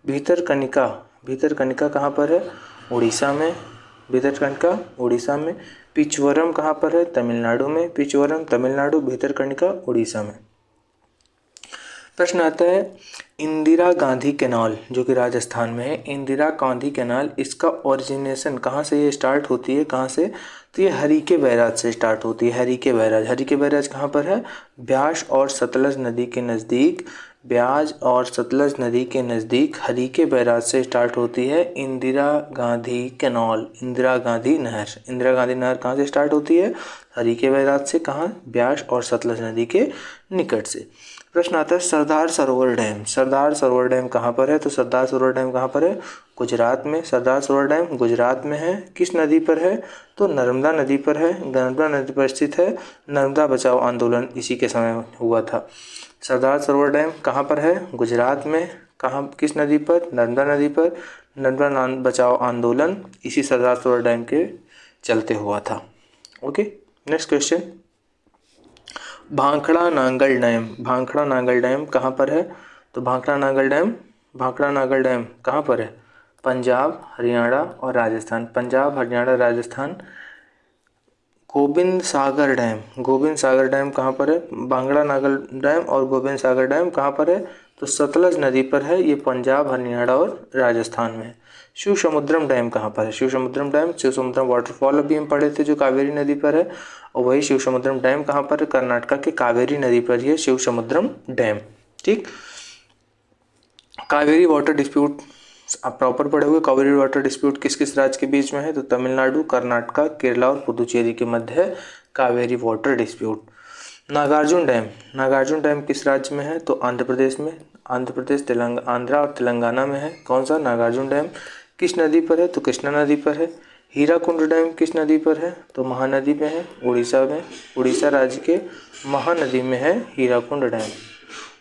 Bhitarkanika. भीतरकनिका कहाँ पर है, उड़ीसा में। भीतरकनिका उड़ीसा में। पिचवरम कहाँ पर है, तमिलनाडु में। पिचवरम तमिलनाडु, भीतरकनिका उड़ीसा में। प्रश्न आता है इंदिरा गांधी कैनाल, जो कि राजस्थान में है। इंदिरा गांधी कैनाल, इसका ओरिजिनेशन कहाँ से ये स्टार्ट होती है, कहाँ से, तो ये हरीके बैराज से स्टार्ट होती है। हरीके बैराज कहाँ पर है, ब्यास और सतलज नदी के नज़दीक। ब्यास और सतलज नदी के नज़दीक हरीके बैराज से स्टार्ट होती है इंदिरा गांधी कैनाल, इंदिरा गांधी नहर। इंदिरा गांधी नहर कहाँ से स्टार्ट होती है, हरीके बैराज से। कहाँ, ब्यास और सतलज नदी के निकट से। प्रश्न आता है सरदार सरोवर डैम। सरदार सरोवर डैम कहाँ पर है, तो सरदार सरोवर डैम कहाँ पर है, गुजरात में। सरदार सरोवर डैम गुजरात में है। किस नदी पर है, तो नर्मदा नदी पर है। नर्मदा नदी पर स्थित है। नर्मदा बचाओ आंदोलन इसी के समय हुआ था। सरदार सरोवर डैम कहाँ पर है, गुजरात में। कहाँ, किस नदी पर, नर्मदा नदी पर। नर्मदा बचाओ आंदोलन इसी सरदार सरोवर डैम के चलते हुआ था। Okay, next question, भांखड़ा Nangal dam. भांखड़ा Nangal dam कहाँ पर है, तो भांखड़ा नांगल डैम कहाँ पर है, पंजाब, हरियाणा और राजस्थान। पंजाब, हरियाणा, राजस्थान। गोविंद सागर डैम कहाँ पर है, भांखड़ा नांगल डैम और गोविंद सागर डैम कहाँ पर है, तो सतलज नदी पर है। ये पंजाब, हरियाणा और राजस्थान में है। शिव समुद्रम डैम कहाँ पर है, शिव समुद्रम वाटरफॉल अभी हम पढ़े थे जो कावेरी नदी पर है, और वही शिव समुद्रम डैम कहाँ पर है, कर्नाटका के कावेरी नदी पर ही है शिव समुद्रम डैम। ठीक, कावेरी वाटर डिस्प्यूट आप प्रॉपर पढ़े हुए। कावेरी वाटर डिस्प्यूट किस किस राज्य के बीच में है, तो तमिलनाडु, कर्नाटका, केरला और पुदुचेरी के मध्य है Kaveri water dispute. Nagarjuna dam किस राज्य में है, तो आंध्र प्रदेश में। आंध्रा और तेलंगाना में है। कौन सा, नागार्जुन डैम। किस नदी पर है, तो कृष्णा नदी पर है। हीराकुंड डैम किस नदी पर है, तो महानदी में है, उड़ीसा में। उड़ीसा राज्य के महानदी में है हीराकुंड डैम।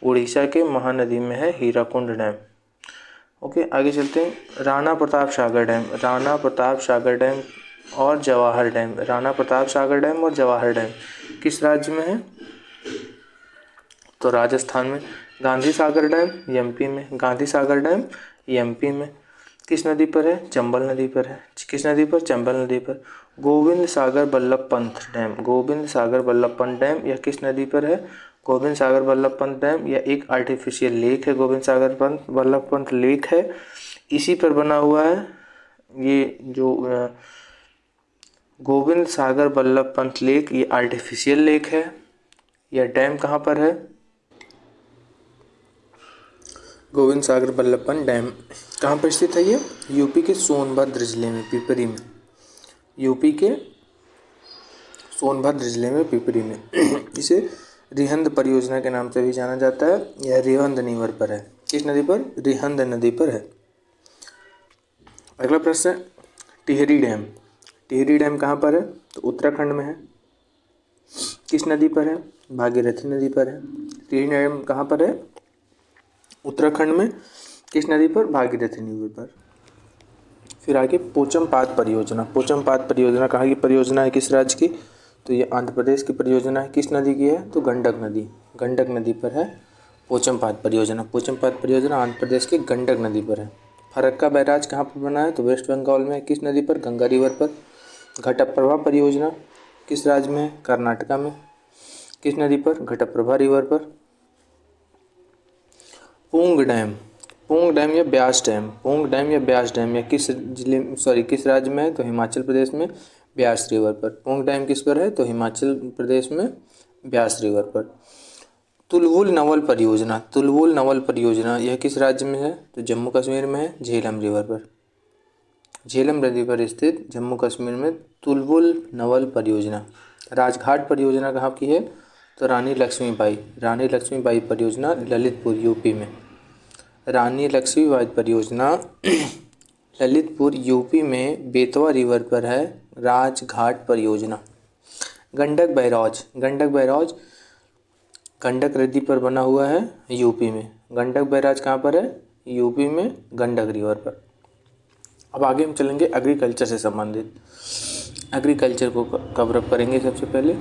उड़ीसा के महानदी में है हीराकुंड डैम। ओके, आगे चलते हैं। राणा प्रताप सागर डैम और जवाहर डैम। राणा प्रताप सागर डैम और जवाहर डैम किस राज्य में है, तो राजस्थान में। गांधी सागर डैम एमपी में। किस नदी पर है, चंबल नदी पर है। किस नदी पर, चंबल नदी पर। गोविंद सागर बल्लभ पंत डैम यह किस नदी पर है, गोविंद सागर बल्लभ पंत डैम। यह एक आर्टिफिशियल लेक है, गोविंद सागर बल्लभ पंत लेक है, इसी पर बना हुआ है। ये जो गोविंद सागर बल्लभ पंत लेक, ये आर्टिफिशियल लेक है। यह डैम कहाँ पर है, गोविंद सागर बल्लभ पंत डैम कहाँ पर स्थित है, ये यूपी के सोनभद्र जिले में, पिपरी में। यूपी के सोनभद्र जिले में, पिपरी में। इसे रिहंद परियोजना के नाम से भी जाना जाता है। यह रिहंद रिवर पर है। किस नदी पर, रिहंद नदी पर है। अगला प्रश्न है टिहरी डैम कहाँ पर है, तो उत्तराखंड में है। किस नदी पर है, भागीरथी नदी पर है। टिहरी डैम कहाँ पर है, उत्तराखंड में किस नदी पर? भागीरथी नदी पर। फिर आगे पोचमपाद परियोजना। पोचमपाद परियोजना कहाँ की परियोजना है, किस राज्य की? तो ये आंध्र प्रदेश की परियोजना है। किस नदी की है? तो गंडक नदी, गंडक नदी पर है पोचमपाद परियोजना। पोचमपाद परियोजना आंध्र प्रदेश की गंडक नदी पर है। फरक्का बैराज कहाँ पर बना है? तो वेस्ट बंगाल में। किस नदी पर? गंगा रिवर पर। घटप्रभा परियोजना किस राज्य में है? कर्नाटका में। किस नदी पर? घटप्रभा रिवर पर। पूंग डैम, पूंग डैम या ब्यास डैम, पूंग डैम या ब्यास डैम या किस किस राज्य में है? तो हिमाचल प्रदेश में ब्यास रिवर पर। पूंग डैम किस पर है? तो हिमाचल प्रदेश में ब्यास रिवर पर। तुलवुल नवल परियोजना, तुलवुल नवल परियोजना यह किस राज्य में है? तो जम्मू कश्मीर में है, झेलम रिवर पर। झेलम नदी पर स्थित जम्मू कश्मीर में तुलवुल नवल परियोजना। राजघाट परियोजना कहाँ की है? तो रानी लक्ष्मीबाई, रानी लक्ष्मीबाई परियोजना ललितपुर यूपी में। रानी लक्ष्मीबाई परियोजना ललितपुर यूपी में बेतवा रिवर पर है। राजघाट परियोजना। गंडक बैराज, गंडक बैराज गंडक नदी पर बना हुआ है यूपी में। गंडक बैराज कहाँ पर है? यूपी में गंडक रिवर पर। अब आगे हम चलेंगे एग्रीकल्चर से संबंधित। एग्रीकल्चर को कवर अप करेंगे सबसे पहले।